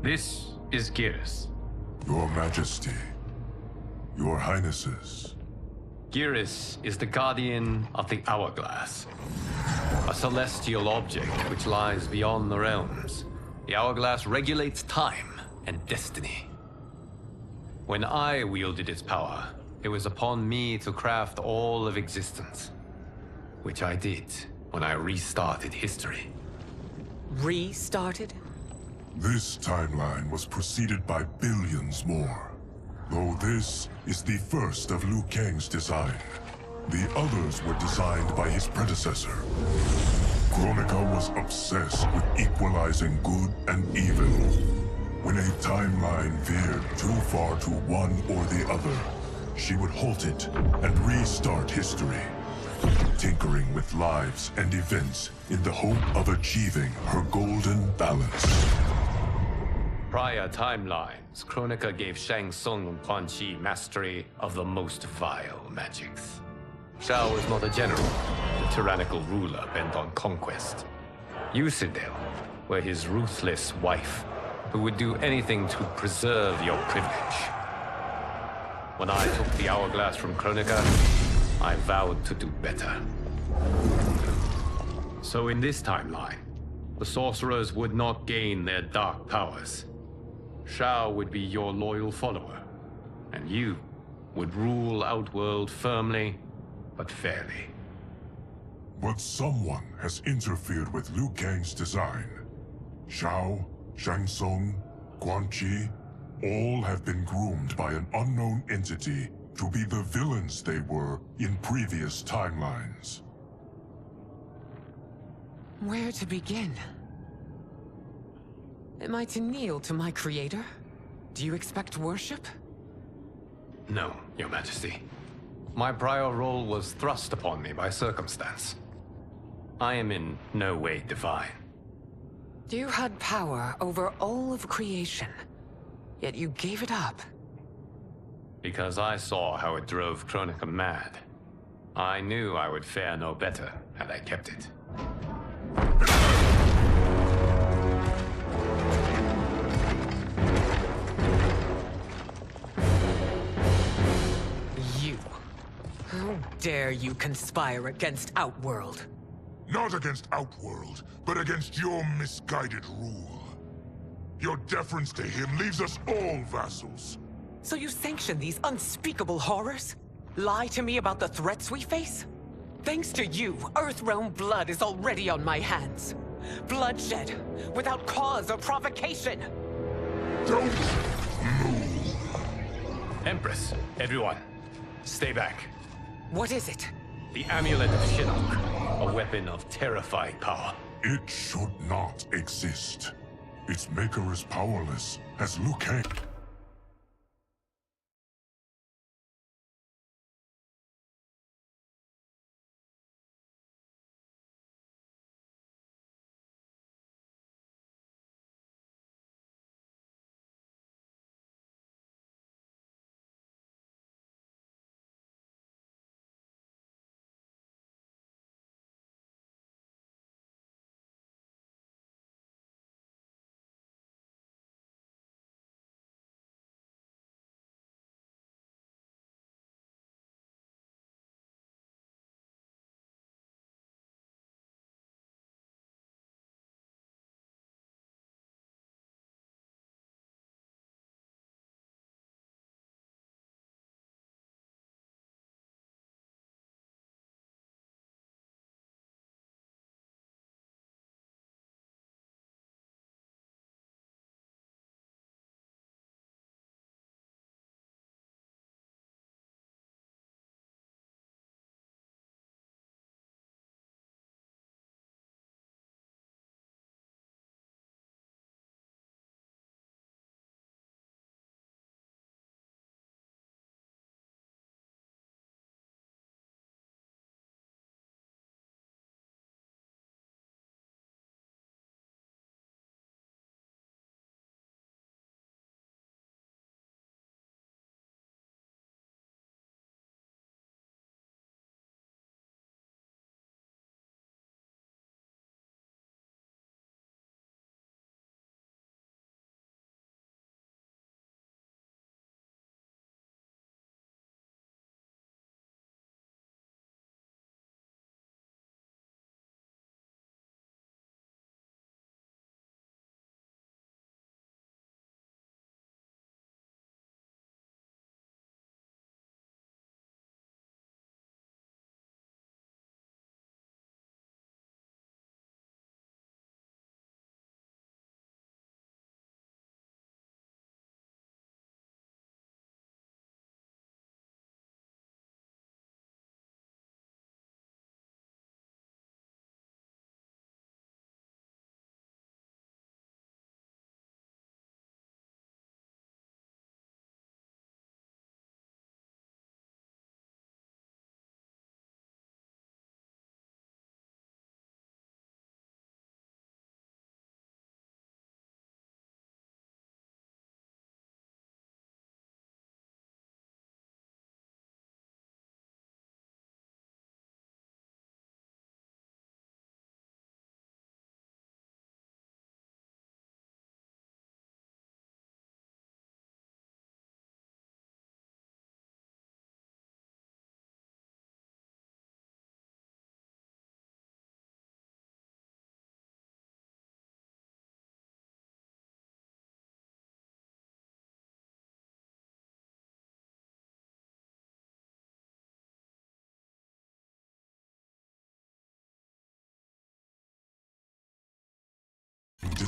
This is Geras. Your Majesty. Your Highnesses. Geras is the guardian of the Hourglass, a celestial object which lies beyond the realms. The Hourglass regulates time and destiny. When I wielded its power, it was upon me to craft all of existence, which I did when I restarted history. Restarted? This timeline was preceded by billions more. Though this is the first of Liu Kang's design. The others were designed by his predecessor. Kronika was obsessed with equalizing good and evil. When a timeline veered too far to one or the other, she would halt it and restart history, tinkering with lives and events in the hope of achieving her golden balance. Prior timelines, Kronika gave Shang Tsung and Quan Chi mastery of the most vile magics. Shao was not a general, a tyrannical ruler bent on conquest. You, Sindel, were his ruthless wife, who would do anything to preserve your privilege. When I took the Hourglass from Kronika, I vowed to do better. So in this timeline, the sorcerers would not gain their dark powers. Shao would be your loyal follower, and you would rule Outworld firmly, but fairly. But someone has interfered with Liu Kang's design. Shao, Shang Tsung, Quan Chi, all have been groomed by an unknown entity to be the villains they were in previous timelines. Where to begin? Am I to kneel to my creator? Do you expect worship? No, Your Majesty. My prior role was thrust upon me by circumstance. I am in no way divine. You had power over all of creation, yet you gave it up. Because I saw how it drove Kronika mad. I knew I would fare no better had I kept it. You. How dare you conspire against Outworld? Not against Outworld, but against your misguided rule. Your deference to him leaves us all vassals. So you sanction these unspeakable horrors? Lie to me about the threats we face? Thanks to you, Earthrealm blood is already on my hands. Bloodshed, without cause or provocation. Don't move. Empress, everyone, stay back. What is it? The Amulet of Shinnok, a weapon of terrifying power. It should not exist. Its maker is powerless, as Liu Kang.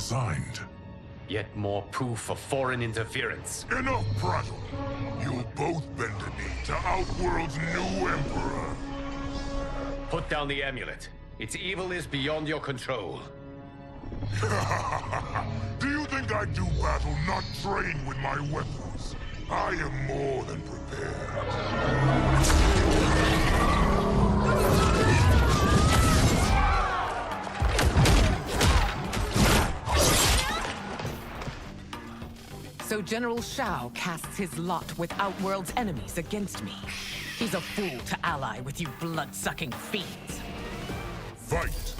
designed. Yet more proof of foreign interference. Enough prattle! You'll both bend a knee to Outworld's new Emperor. Put down the amulet. Its evil is beyond your control. Do you think I do battle not trained with my weapons? I am more than prepared. So General Shao casts his lot with Outworld's enemies against me. He's a fool to ally with you blood-sucking fiends. Fight!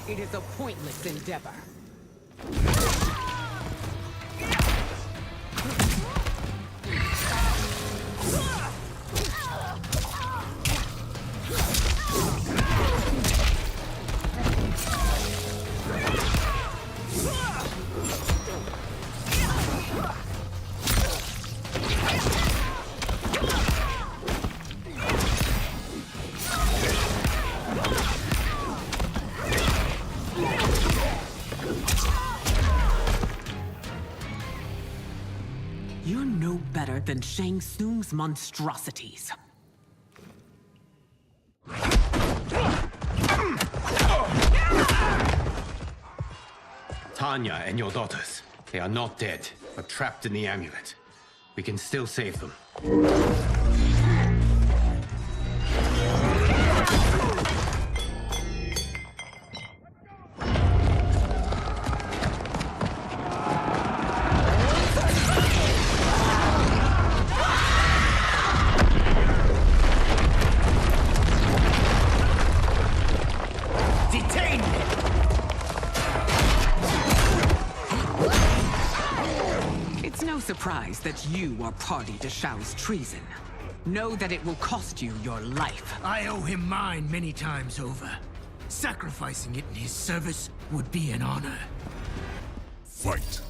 It is a pointless endeavor. You're no better than Shang Tsung's monstrosities. Tanya and your daughters. They are not dead, but trapped in the amulet. We can still save them. Surprised that you are party to Shao's treason. Know that it will cost you your life. I owe him mine many times over. Sacrificing it in his service would be an honor. Fight!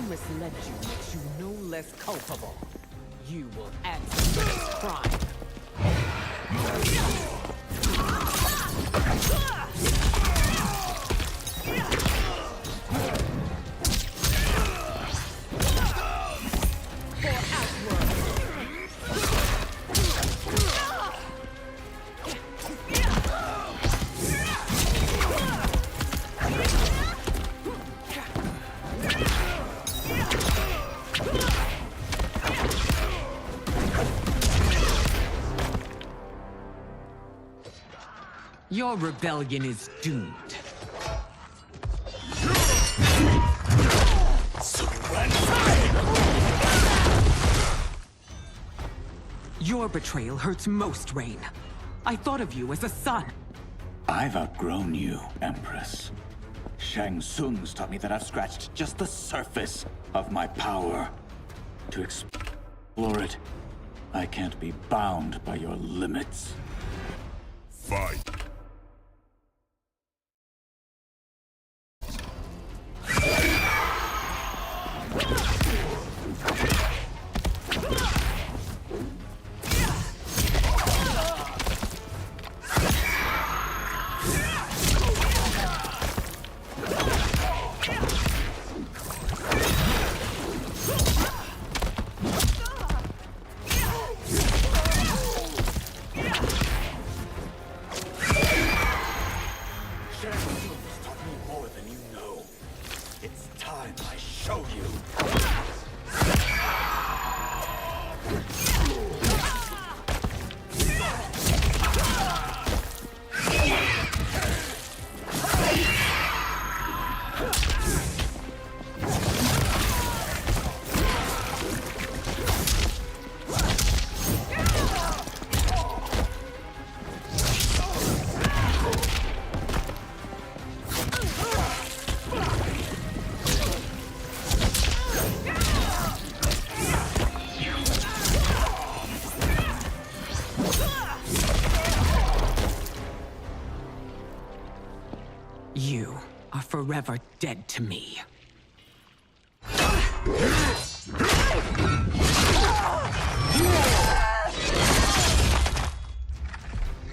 Misled you makes you no less culpable. You will answer for this crime. Your rebellion is doomed. Your betrayal hurts most, Rain. I thought of you as a son. I've outgrown you, Empress. Shang Tsung's taught me that I've scratched just the surface of my power. To explore it I can't be bound by your limits. Fight. You are forever dead to me.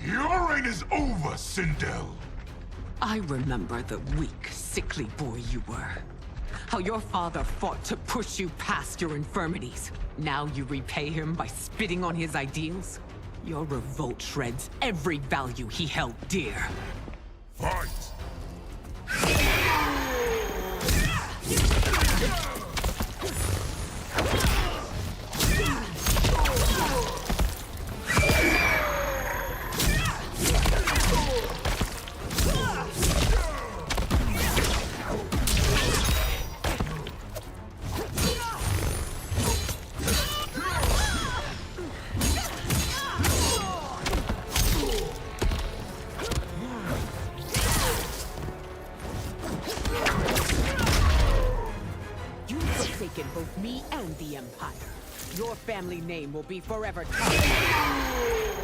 Your reign is over, Sindel. I remember the weak, sickly boy you were. How your father fought to push you past your infirmities. Now you repay him by spitting on his ideals? Your revolt shreds every value he held dear. Fight! Both me and the Empire. Your family name will be forever tarnished.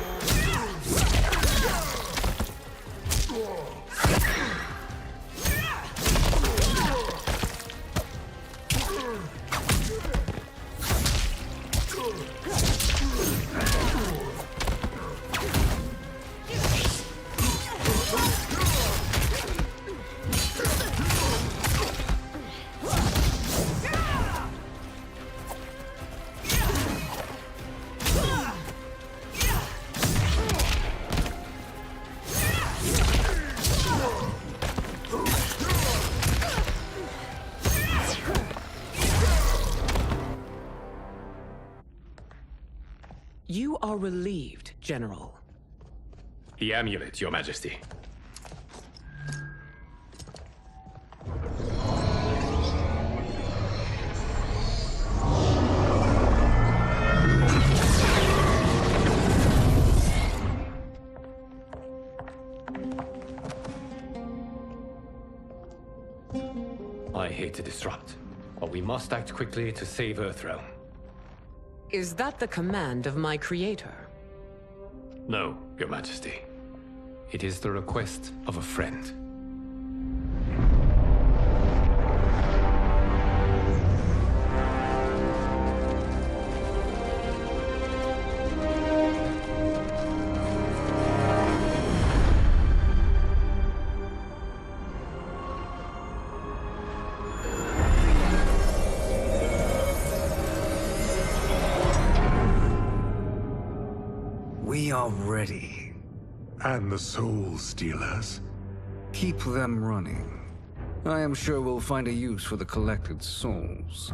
You are relieved, General. The amulet, Your Majesty. I hate to disrupt, but we must act quickly to save Earthrealm. Is that the command of my creator? No, Your Majesty. It is the request of a friend. We are ready. And the Soul Stealers? Keep them running. I am sure we'll find a use for the collected souls.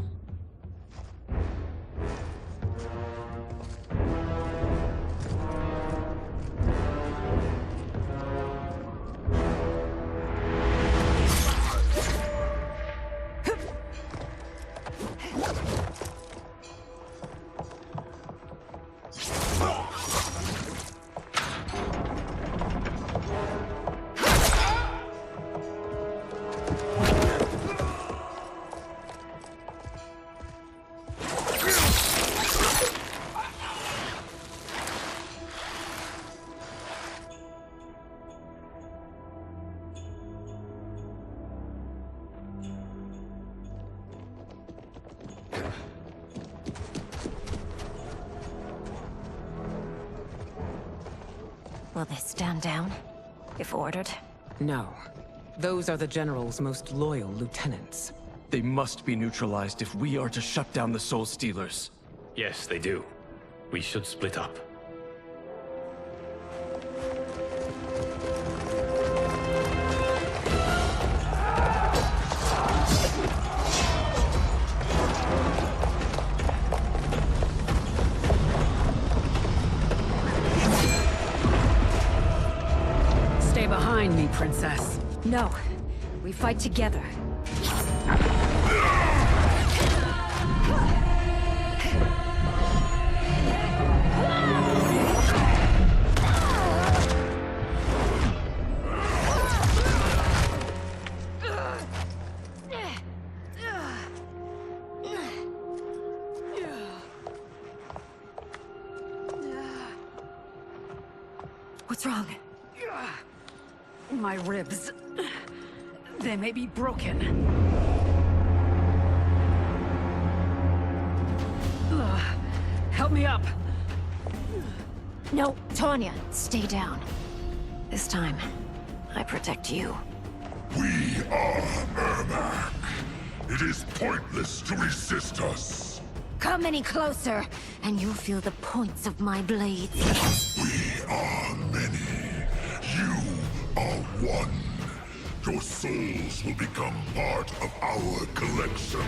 Will they stand down, if ordered? No. Those are the General's most loyal lieutenants. They must be neutralized if we are to shut down the Soul Stealers. Yes, they do. We should split up. Stay behind me, Princess. No. We fight together. What's wrong? My ribs. They may be broken. Help me up. No, Tanya, stay down. This time, I protect you. We are Ermac. It is pointless to resist us. Come any closer, and you'll feel the points of my blades. We are many. You are one. Your souls will become part of our collection.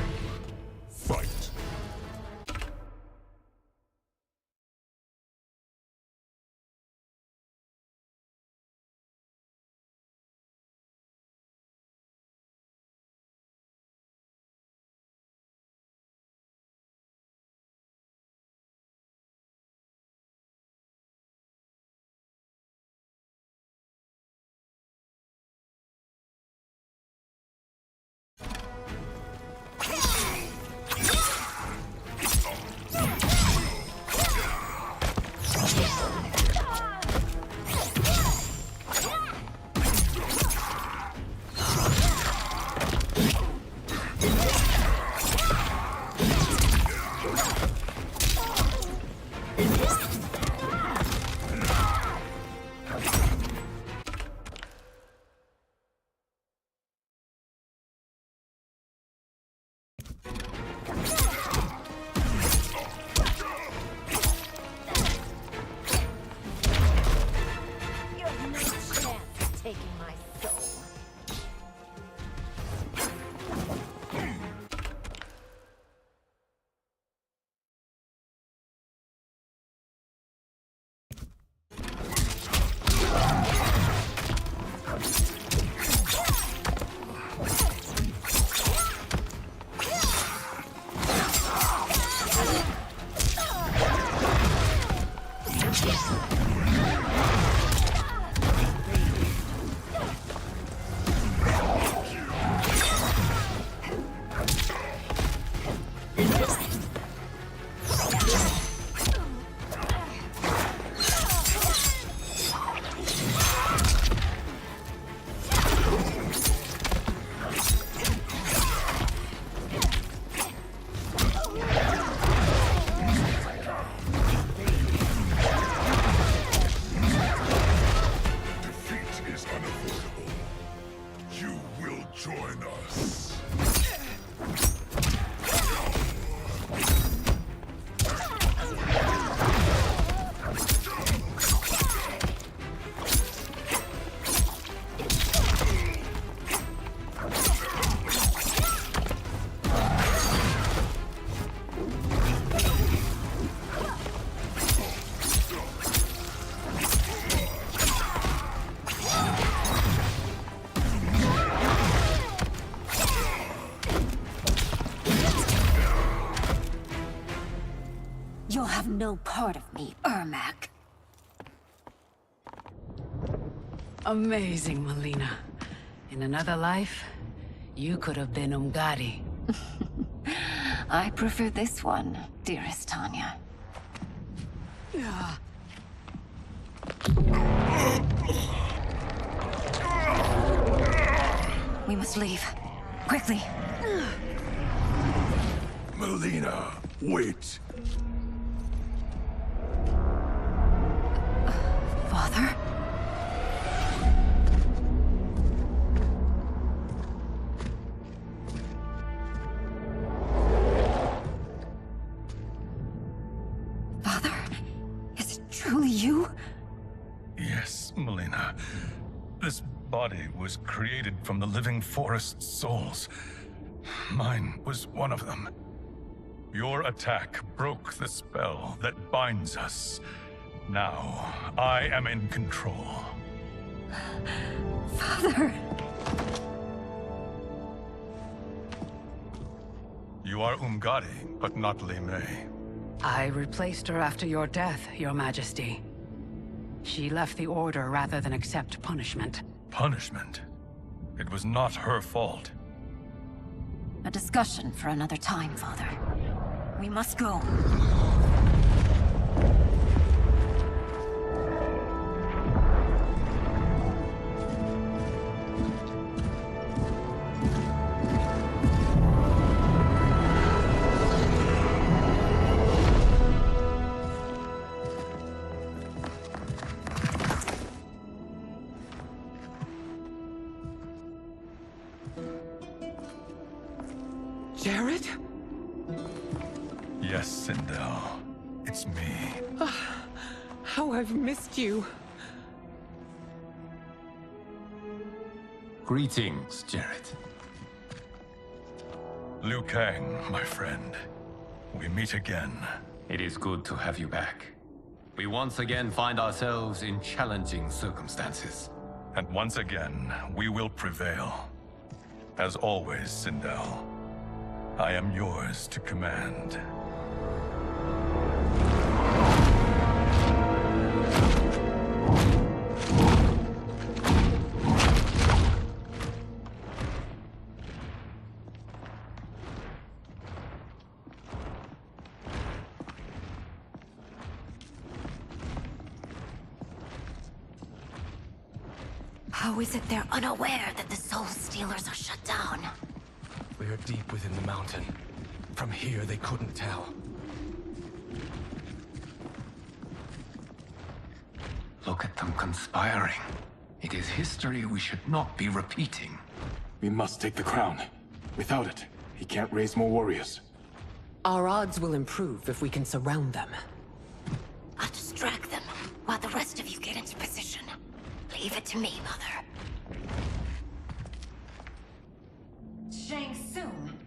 Fight. You'll have no part of me, Ermac. Amazing, Melina. In another life, you could have been Umgadi. I prefer this one, dearest Tanya. We must leave. Quickly. Melina, wait. Father? You? Yes, Melina. This body was created from the living forest's souls. Mine was one of them. Your attack broke the spell that binds us. Now, I am in control. Father! You are Umgadi, but not Li Mei. I replaced her after your death, Your Majesty. She left the Order rather than accept punishment. Punishment? It was not her fault. A discussion for another time, Father. We must go. Jared? Yes, Sindel. It's me. How I've missed you. Greetings, Jared. Liu Kang, my friend. We meet again. It is good to have you back. We once again find ourselves in challenging circumstances. And once again, we will prevail. As always, Sindel, I am yours to command. How is it they're unaware that the Soul Stealers are shut down? We are deep within the mountain. From here, they couldn't tell. Look at them conspiring. It is history we should not be repeating. We must take the crown. Without it, he can't raise more warriors. Our odds will improve if we can surround them. I'll distract them while the rest of you get into position. Leave it to me, Mother. Shang Tsung.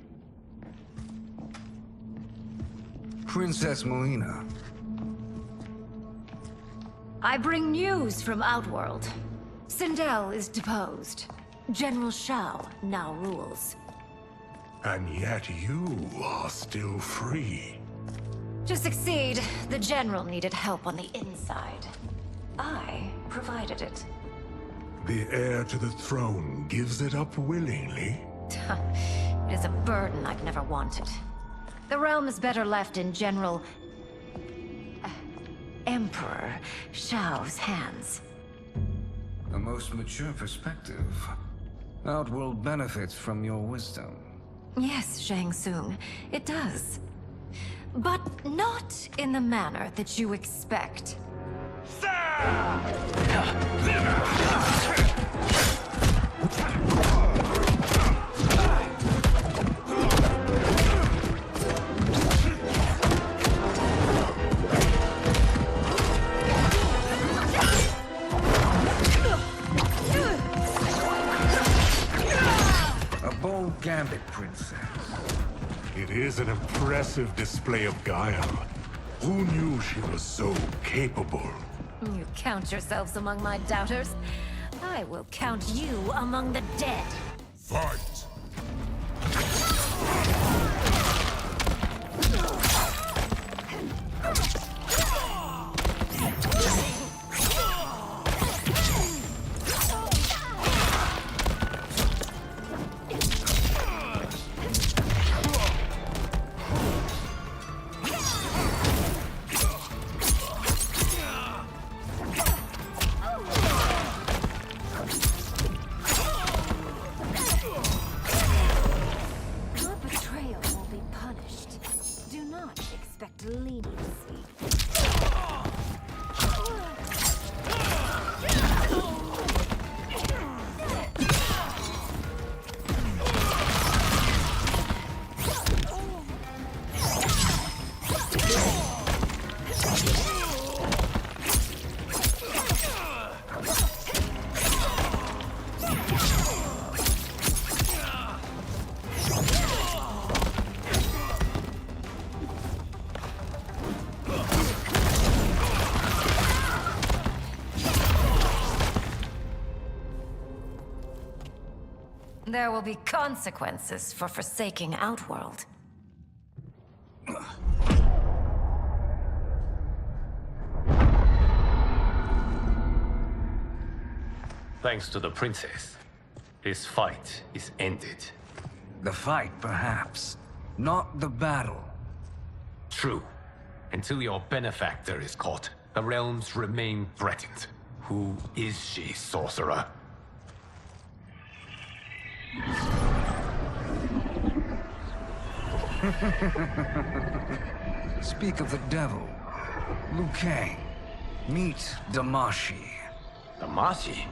Princess Melina. I bring news from Outworld. Sindel is deposed. General Shao now rules. And yet you are still free. To succeed, the General needed help on the inside. I provided it. The heir to the throne gives it up willingly. It is a burden I've never wanted. The realm is better left in General... Emperor Shao's hands. A most mature perspective. Outworld benefits from your wisdom. Yes, Shang Tsung, it does. But not in the manner that you expect. A bold gambit, Princess. It is an impressive display of guile. Who knew she was so capable? You count yourselves among my doubters. I will count you among the dead. Fight! Your betrayal will be punished. Do not expect leniency. There will be consequences for forsaking Outworld. Thanks to the princess, this fight is ended. The fight, perhaps. Not the battle. True. Until your benefactor is caught, the realms remain threatened. Who is she, sorcerer? Speak of the devil. Liu Kang. Meet Damashi. Damashi?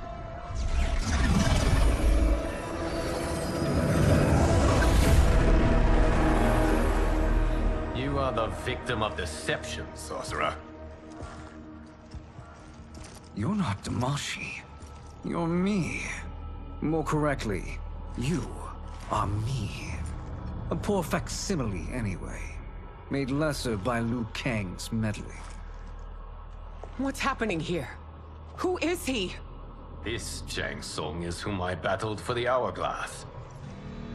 You are the victim of deception, sorcerer. You're not Damashi. You're me. More correctly, you are me. A poor facsimile, anyway. Made lesser by Liu Kang's meddling. What's happening here? Who is he? This Shang Tsung is whom I battled for the Hourglass.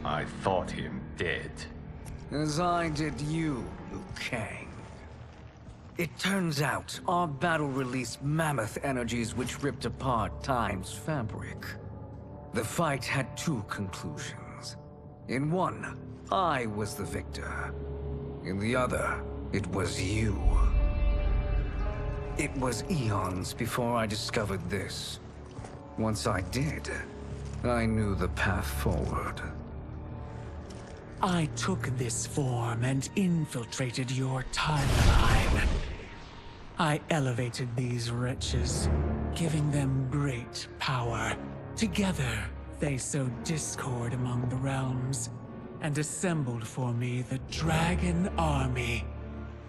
I thought him dead. As I did you, Liu Kang. It turns out our battle released mammoth energies which ripped apart time's fabric. The fight had two conclusions. In one, I was the victor. In the other, it was you. It was eons before I discovered this. Once I did, I knew the path forward. I took this form and infiltrated your timeline. I elevated these wretches, giving them great power. Together, they sowed discord among the realms, and assembled for me the Dragon Army.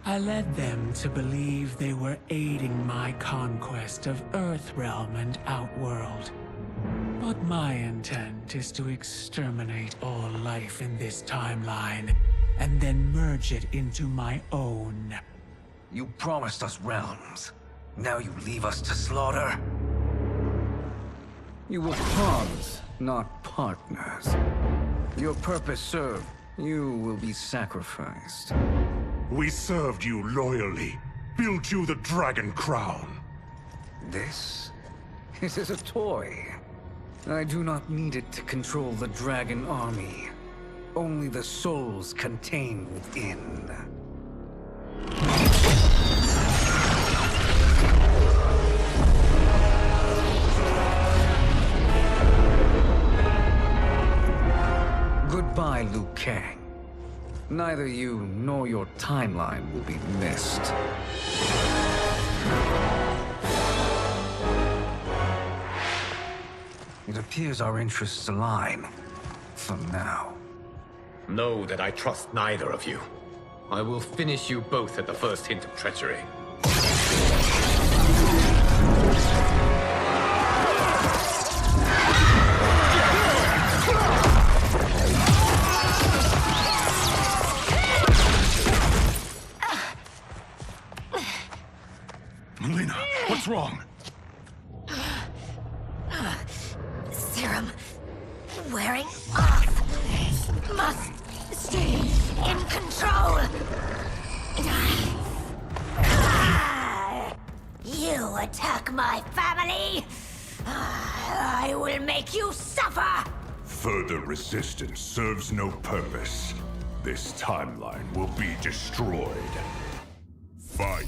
I led them to believe they were aiding my conquest of Earthrealm and Outworld. But my intent is to exterminate all life in this timeline, and then merge it into my own. You promised us realms. Now you leave us to slaughter? You were pawns, not partners. Your purpose served. You will be sacrificed. We served you loyally. Built you the Dragon Crown. This? It is a toy. I do not need it to control the Dragon Army. Only the souls contained within. Goodbye, Liu Kang. Neither you nor your timeline will be missed. It appears our interests align. For now. Know that I trust neither of you. I will finish you both at the first hint of treachery. Melina, what's wrong? Serum wearing off. Must stay in control. You attack my family. I will make you suffer. Further resistance serves no purpose. This timeline will be destroyed. Fight.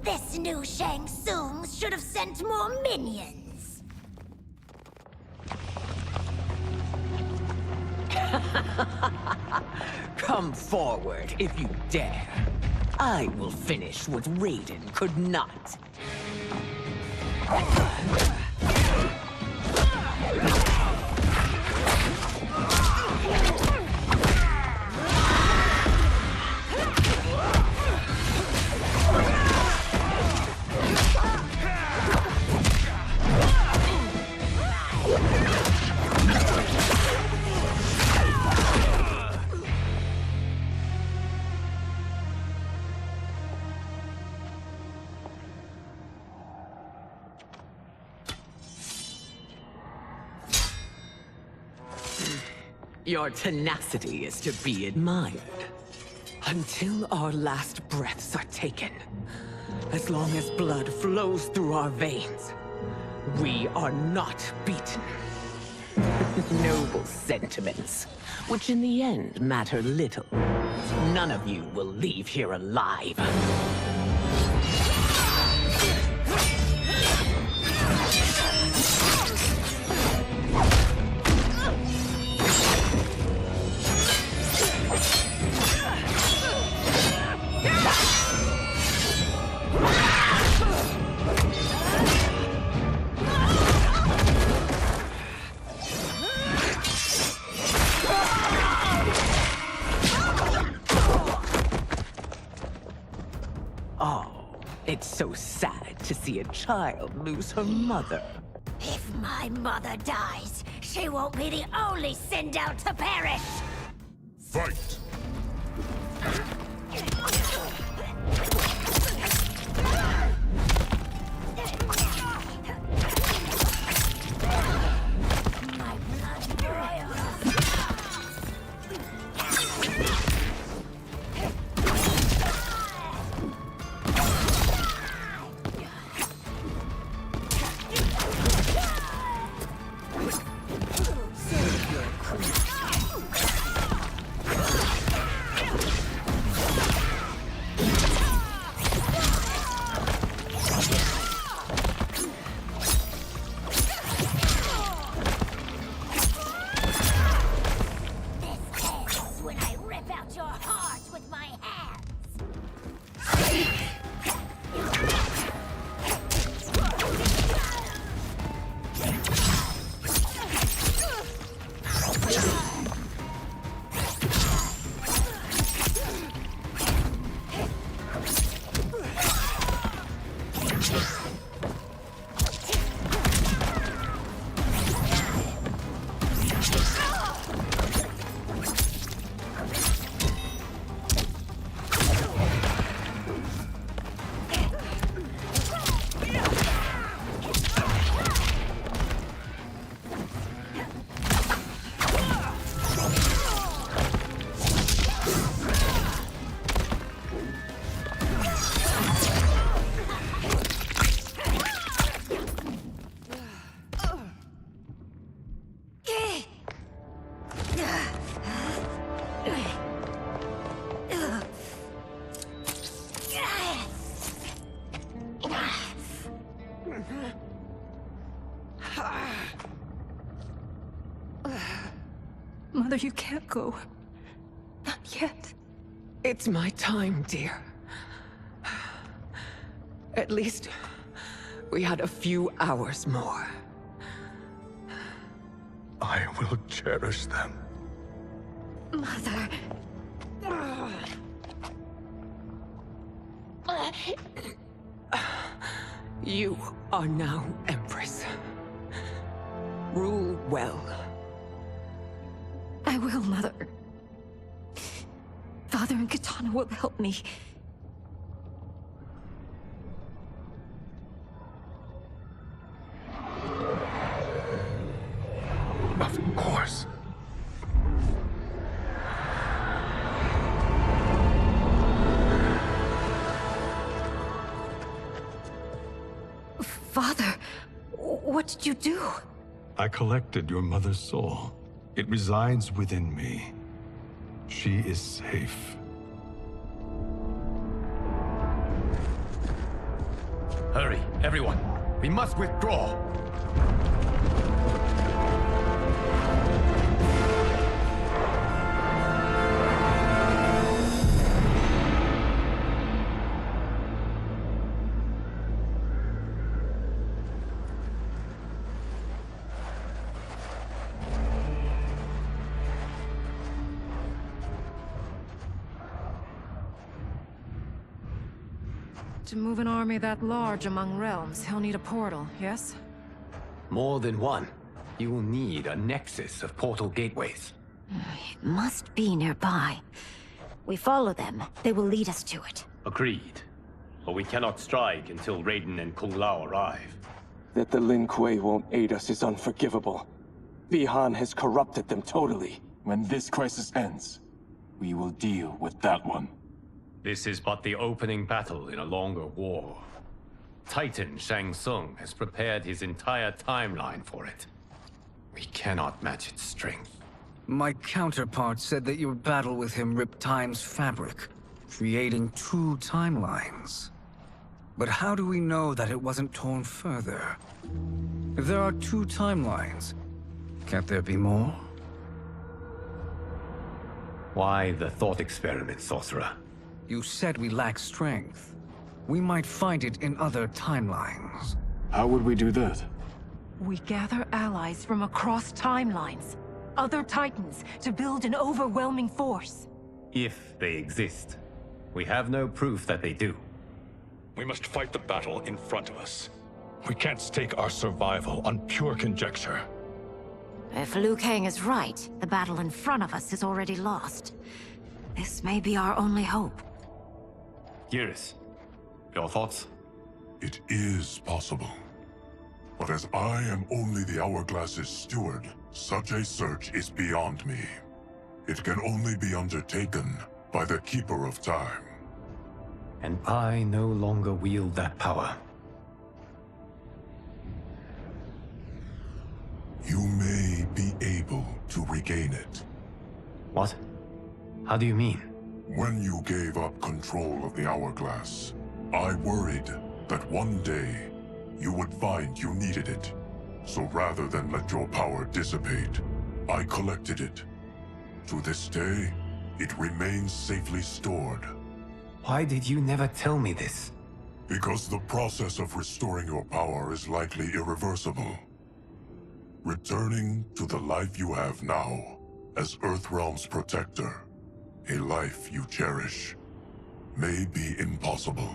This new Shang Tsung should have sent more minions. Come forward if you dare. I will finish what Raiden could not. Your tenacity is to be admired. Until our last breaths are taken, as long as blood flows through our veins, we are not beaten. Noble sentiments, which in the end matter little. None of you will leave here alive. It's so sad to see a child lose her mother. If my mother dies, she won't be the only Sindel to perish! Fight! My blood boils! Mother, you can't go. Not yet. It's my time, dear. At least, we had a few hours more. I will cherish them. Mother. You are now Empress. Rule well. I will, Mother. Father and Katana will help me. Of course. Father, what did you do? I collected your mother's soul. It resides within me. She is safe. Hurry, everyone. We must withdraw. To move an army that large among realms, he'll need a portal, yes? More than one. You will need a nexus of portal gateways. It must be nearby. We follow them, they will lead us to it. Agreed. But we cannot strike until Raiden and Kung Lao arrive. That the Lin Kuei won't aid us is unforgivable. Bihan has corrupted them totally. When this crisis ends, we will deal with that one. This is but the opening battle in a longer war. Titan Shang Tsung has prepared his entire timeline for it. We cannot match its strength. My counterpart said that your battle with him ripped time's fabric, creating 2 timelines. But how do we know that it wasn't torn further? If there are 2 timelines, can't there be more? Why the thought experiment, Sorcerer? You said we lack strength. We might find it in other timelines. How would we do that? We gather allies from across timelines, other titans, to build an overwhelming force. If they exist. We have no proof that they do. We must fight the battle in front of us. We can't stake our survival on pure conjecture. If Liu Kang is right, the battle in front of us is already lost. This may be our only hope. Geras, your thoughts? It is possible. But as I am only the Hourglass's steward, such a search is beyond me. It can only be undertaken by the Keeper of Time. And I no longer wield that power. You may be able to regain it. What? How do you mean? When you gave up control of the Hourglass, I worried that one day you would find you needed it. So rather than let your power dissipate, I collected it. To this day, it remains safely stored. Why did you never tell me this? Because the process of restoring your power is likely irreversible. Returning to the life you have now, as Earthrealm's protector, a life you cherish, may be impossible.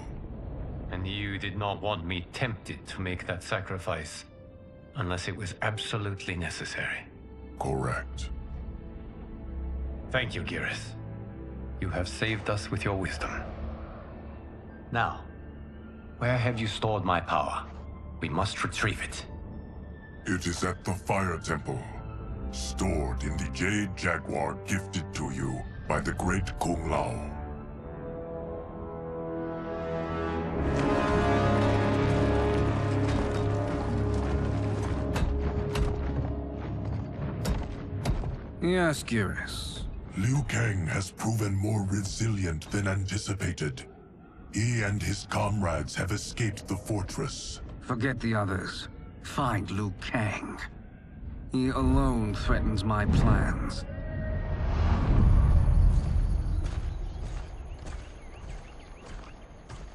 And you did not want me tempted to make that sacrifice, unless it was absolutely necessary. Correct. Thank you, Geras. You have saved us with your wisdom. Now, where have you stored my power? We must retrieve it. It is at the Fire Temple, stored in the Jade Jaguar gifted to you by the great Kung Lao. Yes, Geras. Liu Kang has proven more resilient than anticipated. He and his comrades have escaped the fortress. Forget the others. Find Liu Kang. He alone threatens my plans.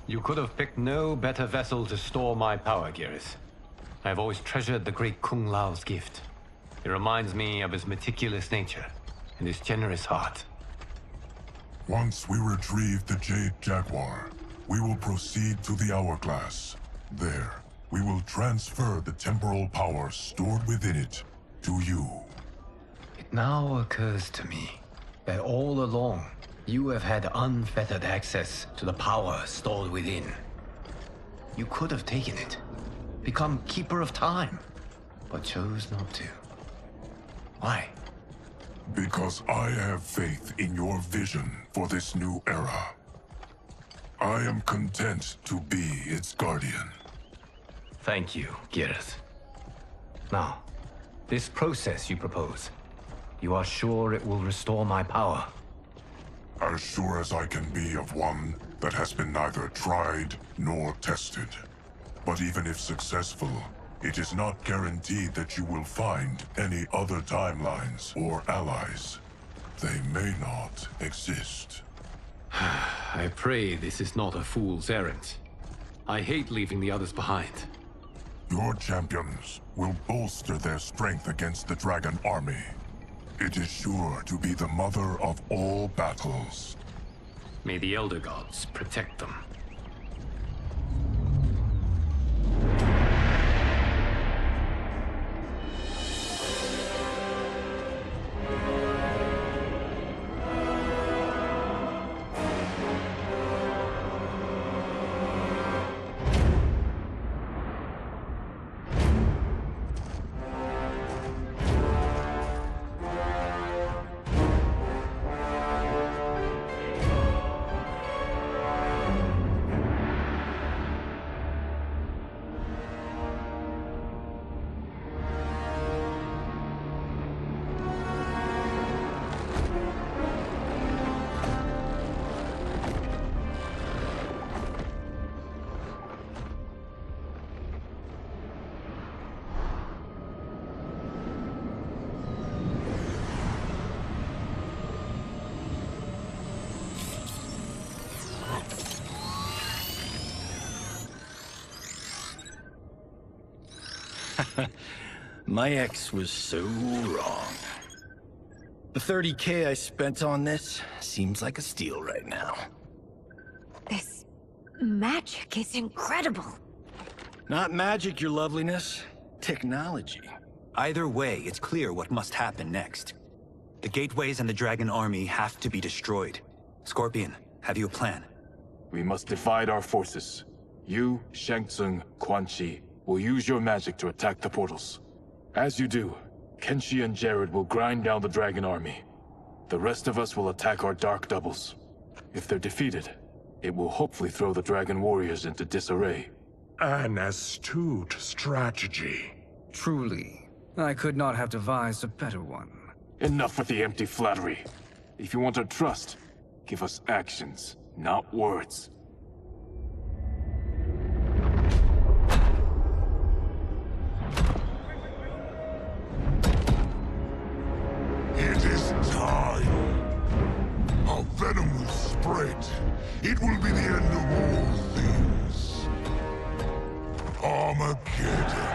You could have picked no better vessel to store my power, Geras. I have always treasured the great Kung Lao's gift. It reminds me of his meticulous nature and his generous heart. Once we retrieve the Jade Jaguar, we will proceed to the Hourglass. There, we will transfer the temporal power stored within it to you. It now occurs to me that all along, you have had unfettered access to the power stored within. You could have taken it, become Keeper of Time, but chose not to. Why? Because I have faith in your vision for this new era. I am content to be its guardian. Thank you, Geras. Now, this process you propose, you are sure it will restore my power? As sure as I can be of one that has been neither tried nor tested. But even if successful, it is not guaranteed that you will find any other timelines or allies. They may not exist. I pray this is not a fool's errand. I hate leaving the others behind. Your champions will bolster their strength against the Dragon Army. It is sure to be the mother of all battles. May the Elder Gods protect them. My ex was so wrong. The 30K I spent on this seems like a steal right now. This magic is incredible. Not magic, your loveliness. Technology. Either way, it's clear what must happen next. The gateways and the Dragon Army have to be destroyed. Scorpion, have you a plan? We must divide our forces. You, Shang Tsung, Quan Chi, will use your magic to attack the portals. As you do, Kenshi and Jared will grind down the Dragon Army. The rest of us will attack our Dark Doubles. If they're defeated, it will hopefully throw the Dragon Warriors into disarray. An astute strategy. Truly, I could not have devised a better one. Enough with the empty flattery. If you want our trust, give us actions, not words. It is time. Our venom will spread. It will be the end of all things. Armageddon.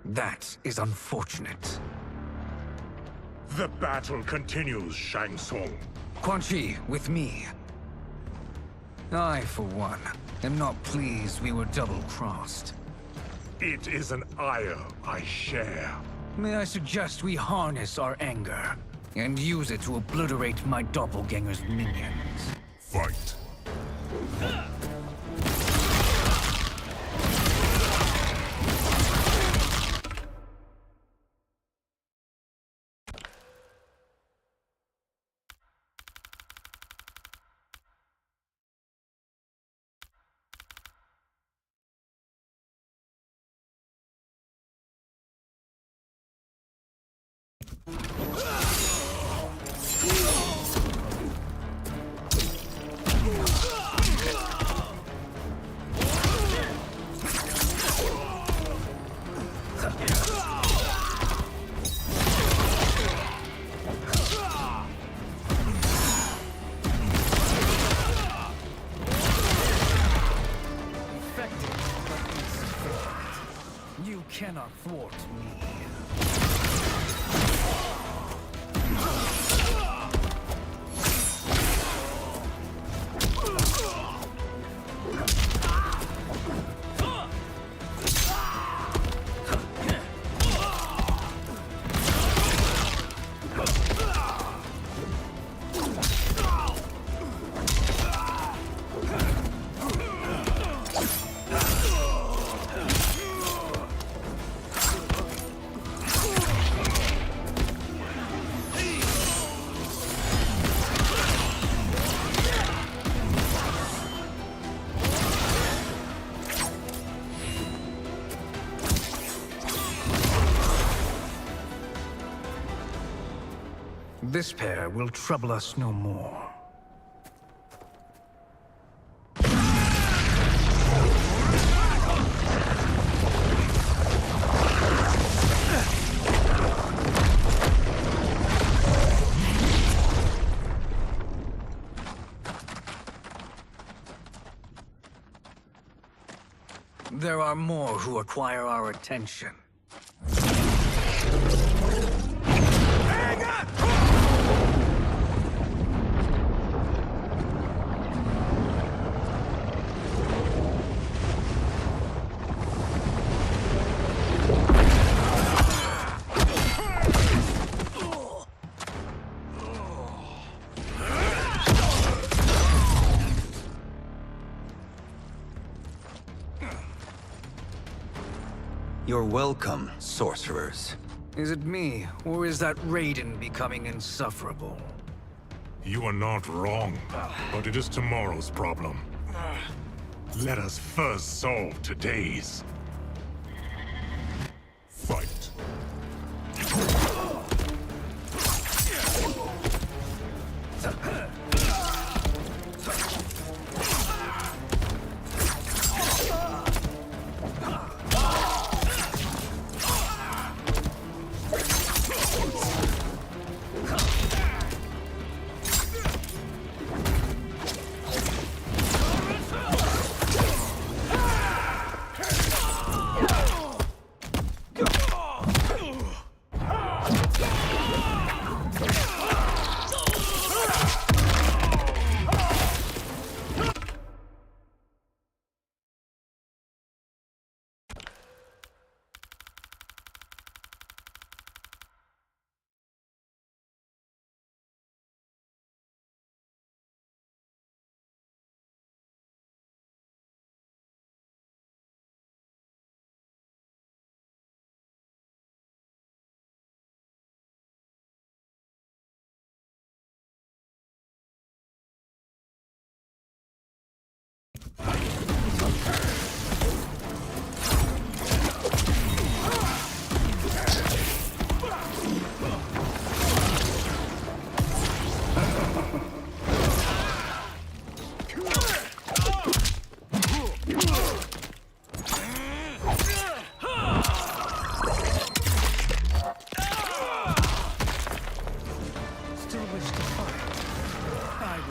That is unfortunate. The battle continues, Shang Tsung. Quan Chi, with me. I, for one, am not pleased we were double-crossed. It is an ire I share. May I suggest we harness our anger and use it to obliterate my doppelganger's minions? Fight. You cannot thwart me. This pair will trouble us no more. There are more who acquire our attention. You're welcome, sorcerers. Is it me, or is that Raiden becoming insufferable? You are not wrong, but it is tomorrow's problem. Let us first solve today's. Fight.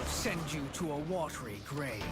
Send you to a watery grave.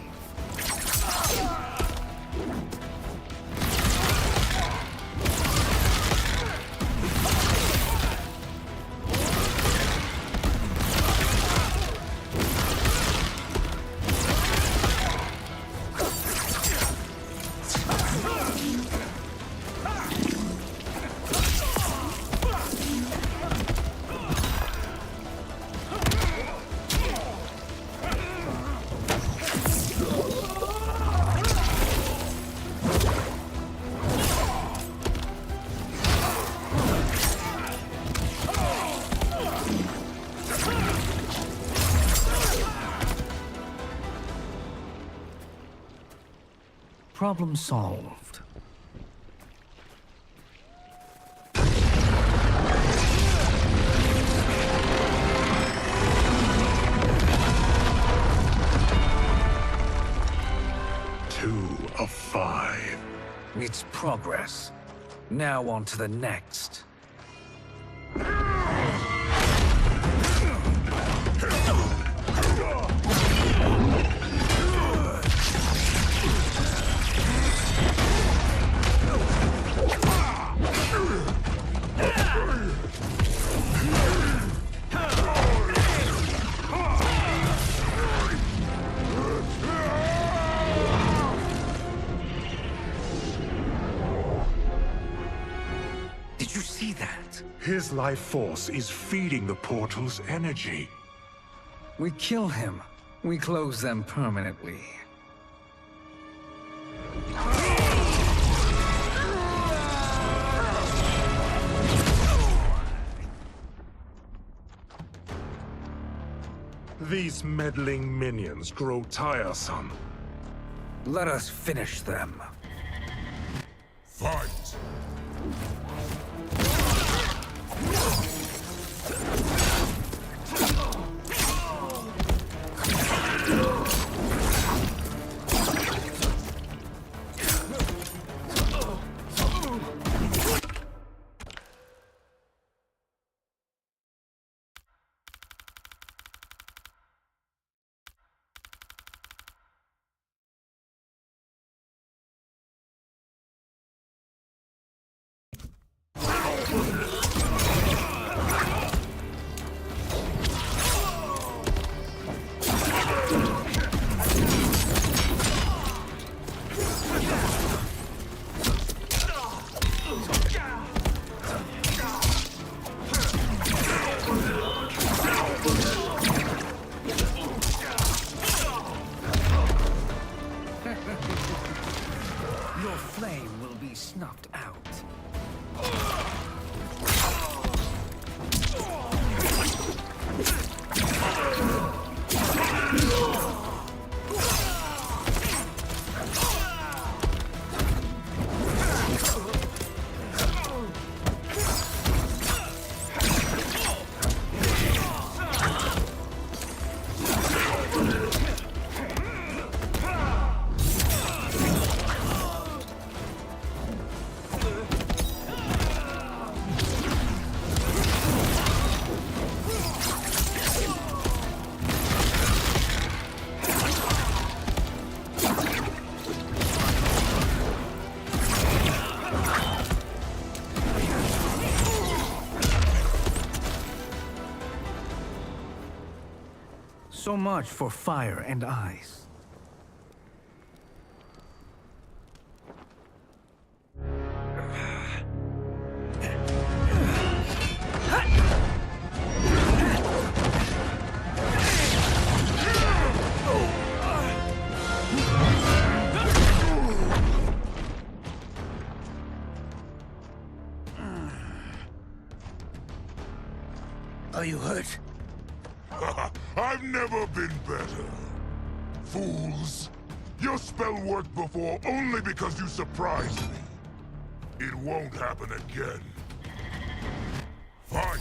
Problem solved. Two of 5. It's progress. Now on to the next. Did you see that? His life force is feeding the portal's energy. We kill him. We close them permanently. These meddling minions grow tiresome. Let us finish them. Fight! Your flame will be snuffed out. So much for fire and ice. Are you hurt? I've never been better. Fools! Your spell worked before only because you surprised me. It won't happen again. Fight!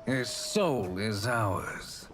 His soul is ours.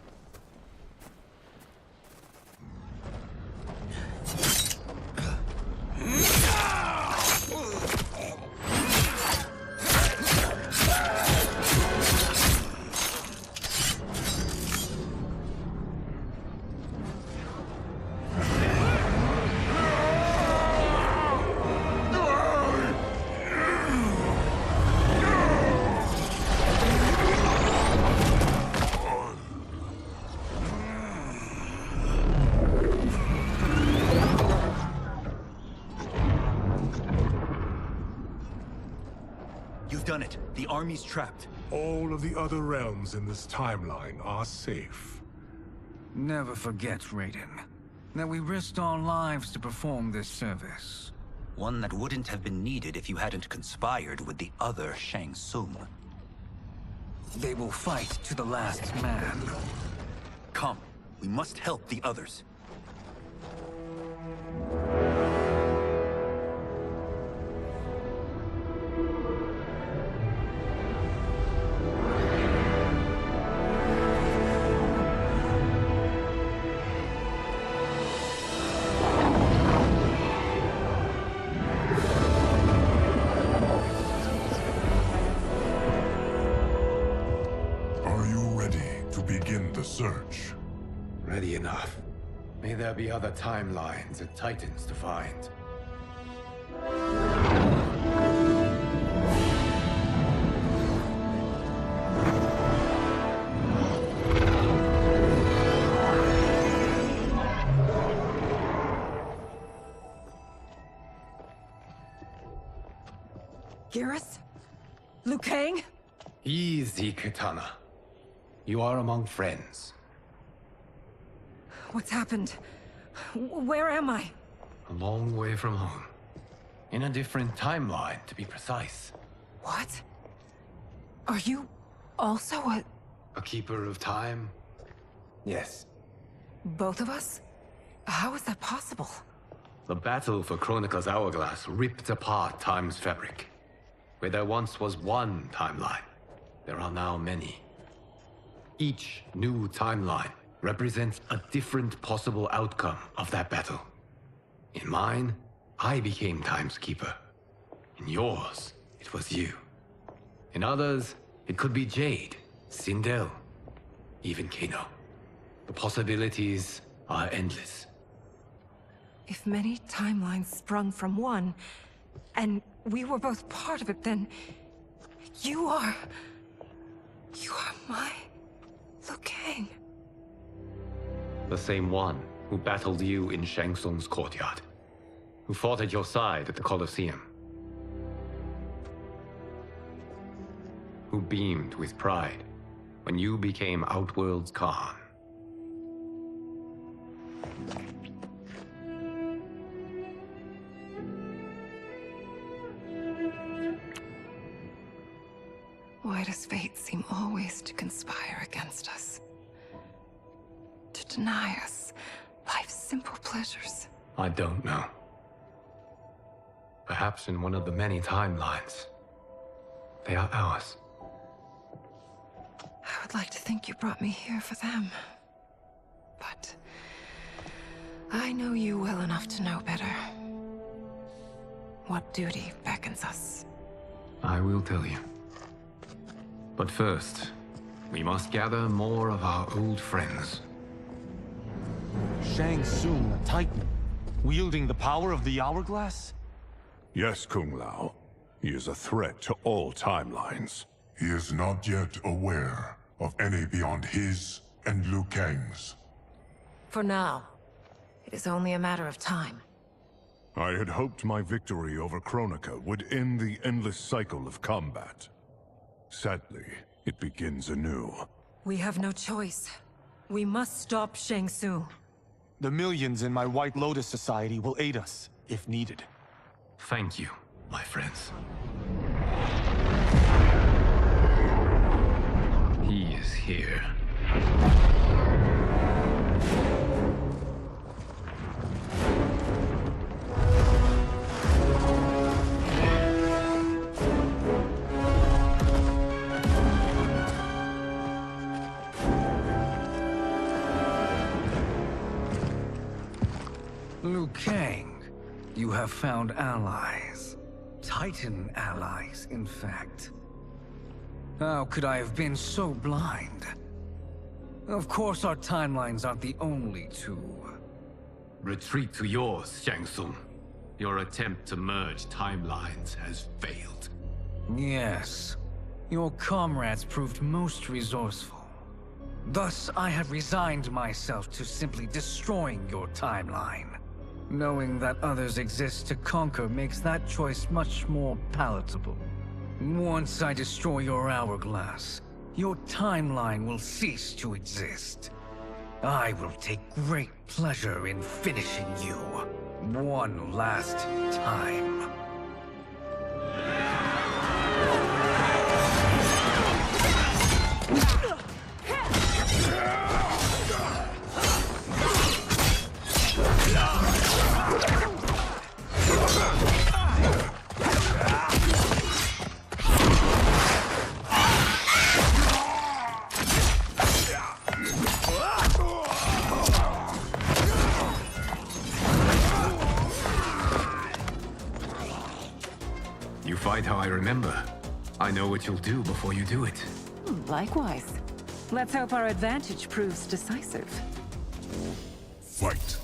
done it. The army's trapped. All of the other realms in this timeline are safe. Never forget, Raiden, that we risked our lives to perform this service. One that wouldn't have been needed if you hadn't conspired with the other Shang Tsung. They will fight to the last man. Come, we must help the others. Search. Ready enough. May there be other timelines and titans to find. Geras? Liu Kang? Easy, Kitana. You are among friends. What's happened? Where am I? A long way from home. In a different timeline, to be precise. What? Are you also a keeper of time? Yes. both of us? How is that possible? The battle for Chronica's Hourglass ripped apart time's fabric. Where there once was one timeline, there are now many. Each new timeline represents a different possible outcome of that battle. In mine, I became Time's Keeper. In yours, it was you. In others, it could be Jade, Sindel, even Kano. The possibilities are endless. If many timelines sprung from one, and we were both part of it, then you are my Liu Kang. The same one who battled you in Shang Tsung's courtyard. Who fought at your side at the Colosseum. Who beamed with pride when you became Outworld's Khan. Why does fate seem always to conspire against us? To deny us life's simple pleasures? I don't know. Perhaps in one of the many timelines, they are ours. I would like to think you brought me here for them. But I know you well enough to know better. What duty beckons us? I will tell you. But first, we must gather more of our old friends. Shang Tsung, a Titan, wielding the power of the Hourglass? Yes, Kung Lao. He is a threat to all timelines. He is not yet aware of any beyond his and Liu Kang's. For now, it is only a matter of time. I had hoped my victory over Kronika would end the endless cycle of combat. Sadly, it begins anew. We have no choice. We must stop Shang Tsung. The millions in my White Lotus Society will aid us, if needed. Thank you, my friends. He is here. Liu Kang, you have found allies. Titan allies, in fact. How could I have been so blind? Of course our timelines aren't the only two. Retreat to yours, Shang Tsung. Your attempt to merge timelines has failed. Yes. Your comrades proved most resourceful. Thus, I have resigned myself to simply destroying your timeline. Knowing that others exist to conquer makes that choice much more palatable. Once I destroy your hourglass, your timeline will cease to exist. I will take great pleasure in finishing you one last time. You fight how I remember. I know what you'll do before you do it. Likewise. Let's hope our advantage proves decisive. Fight.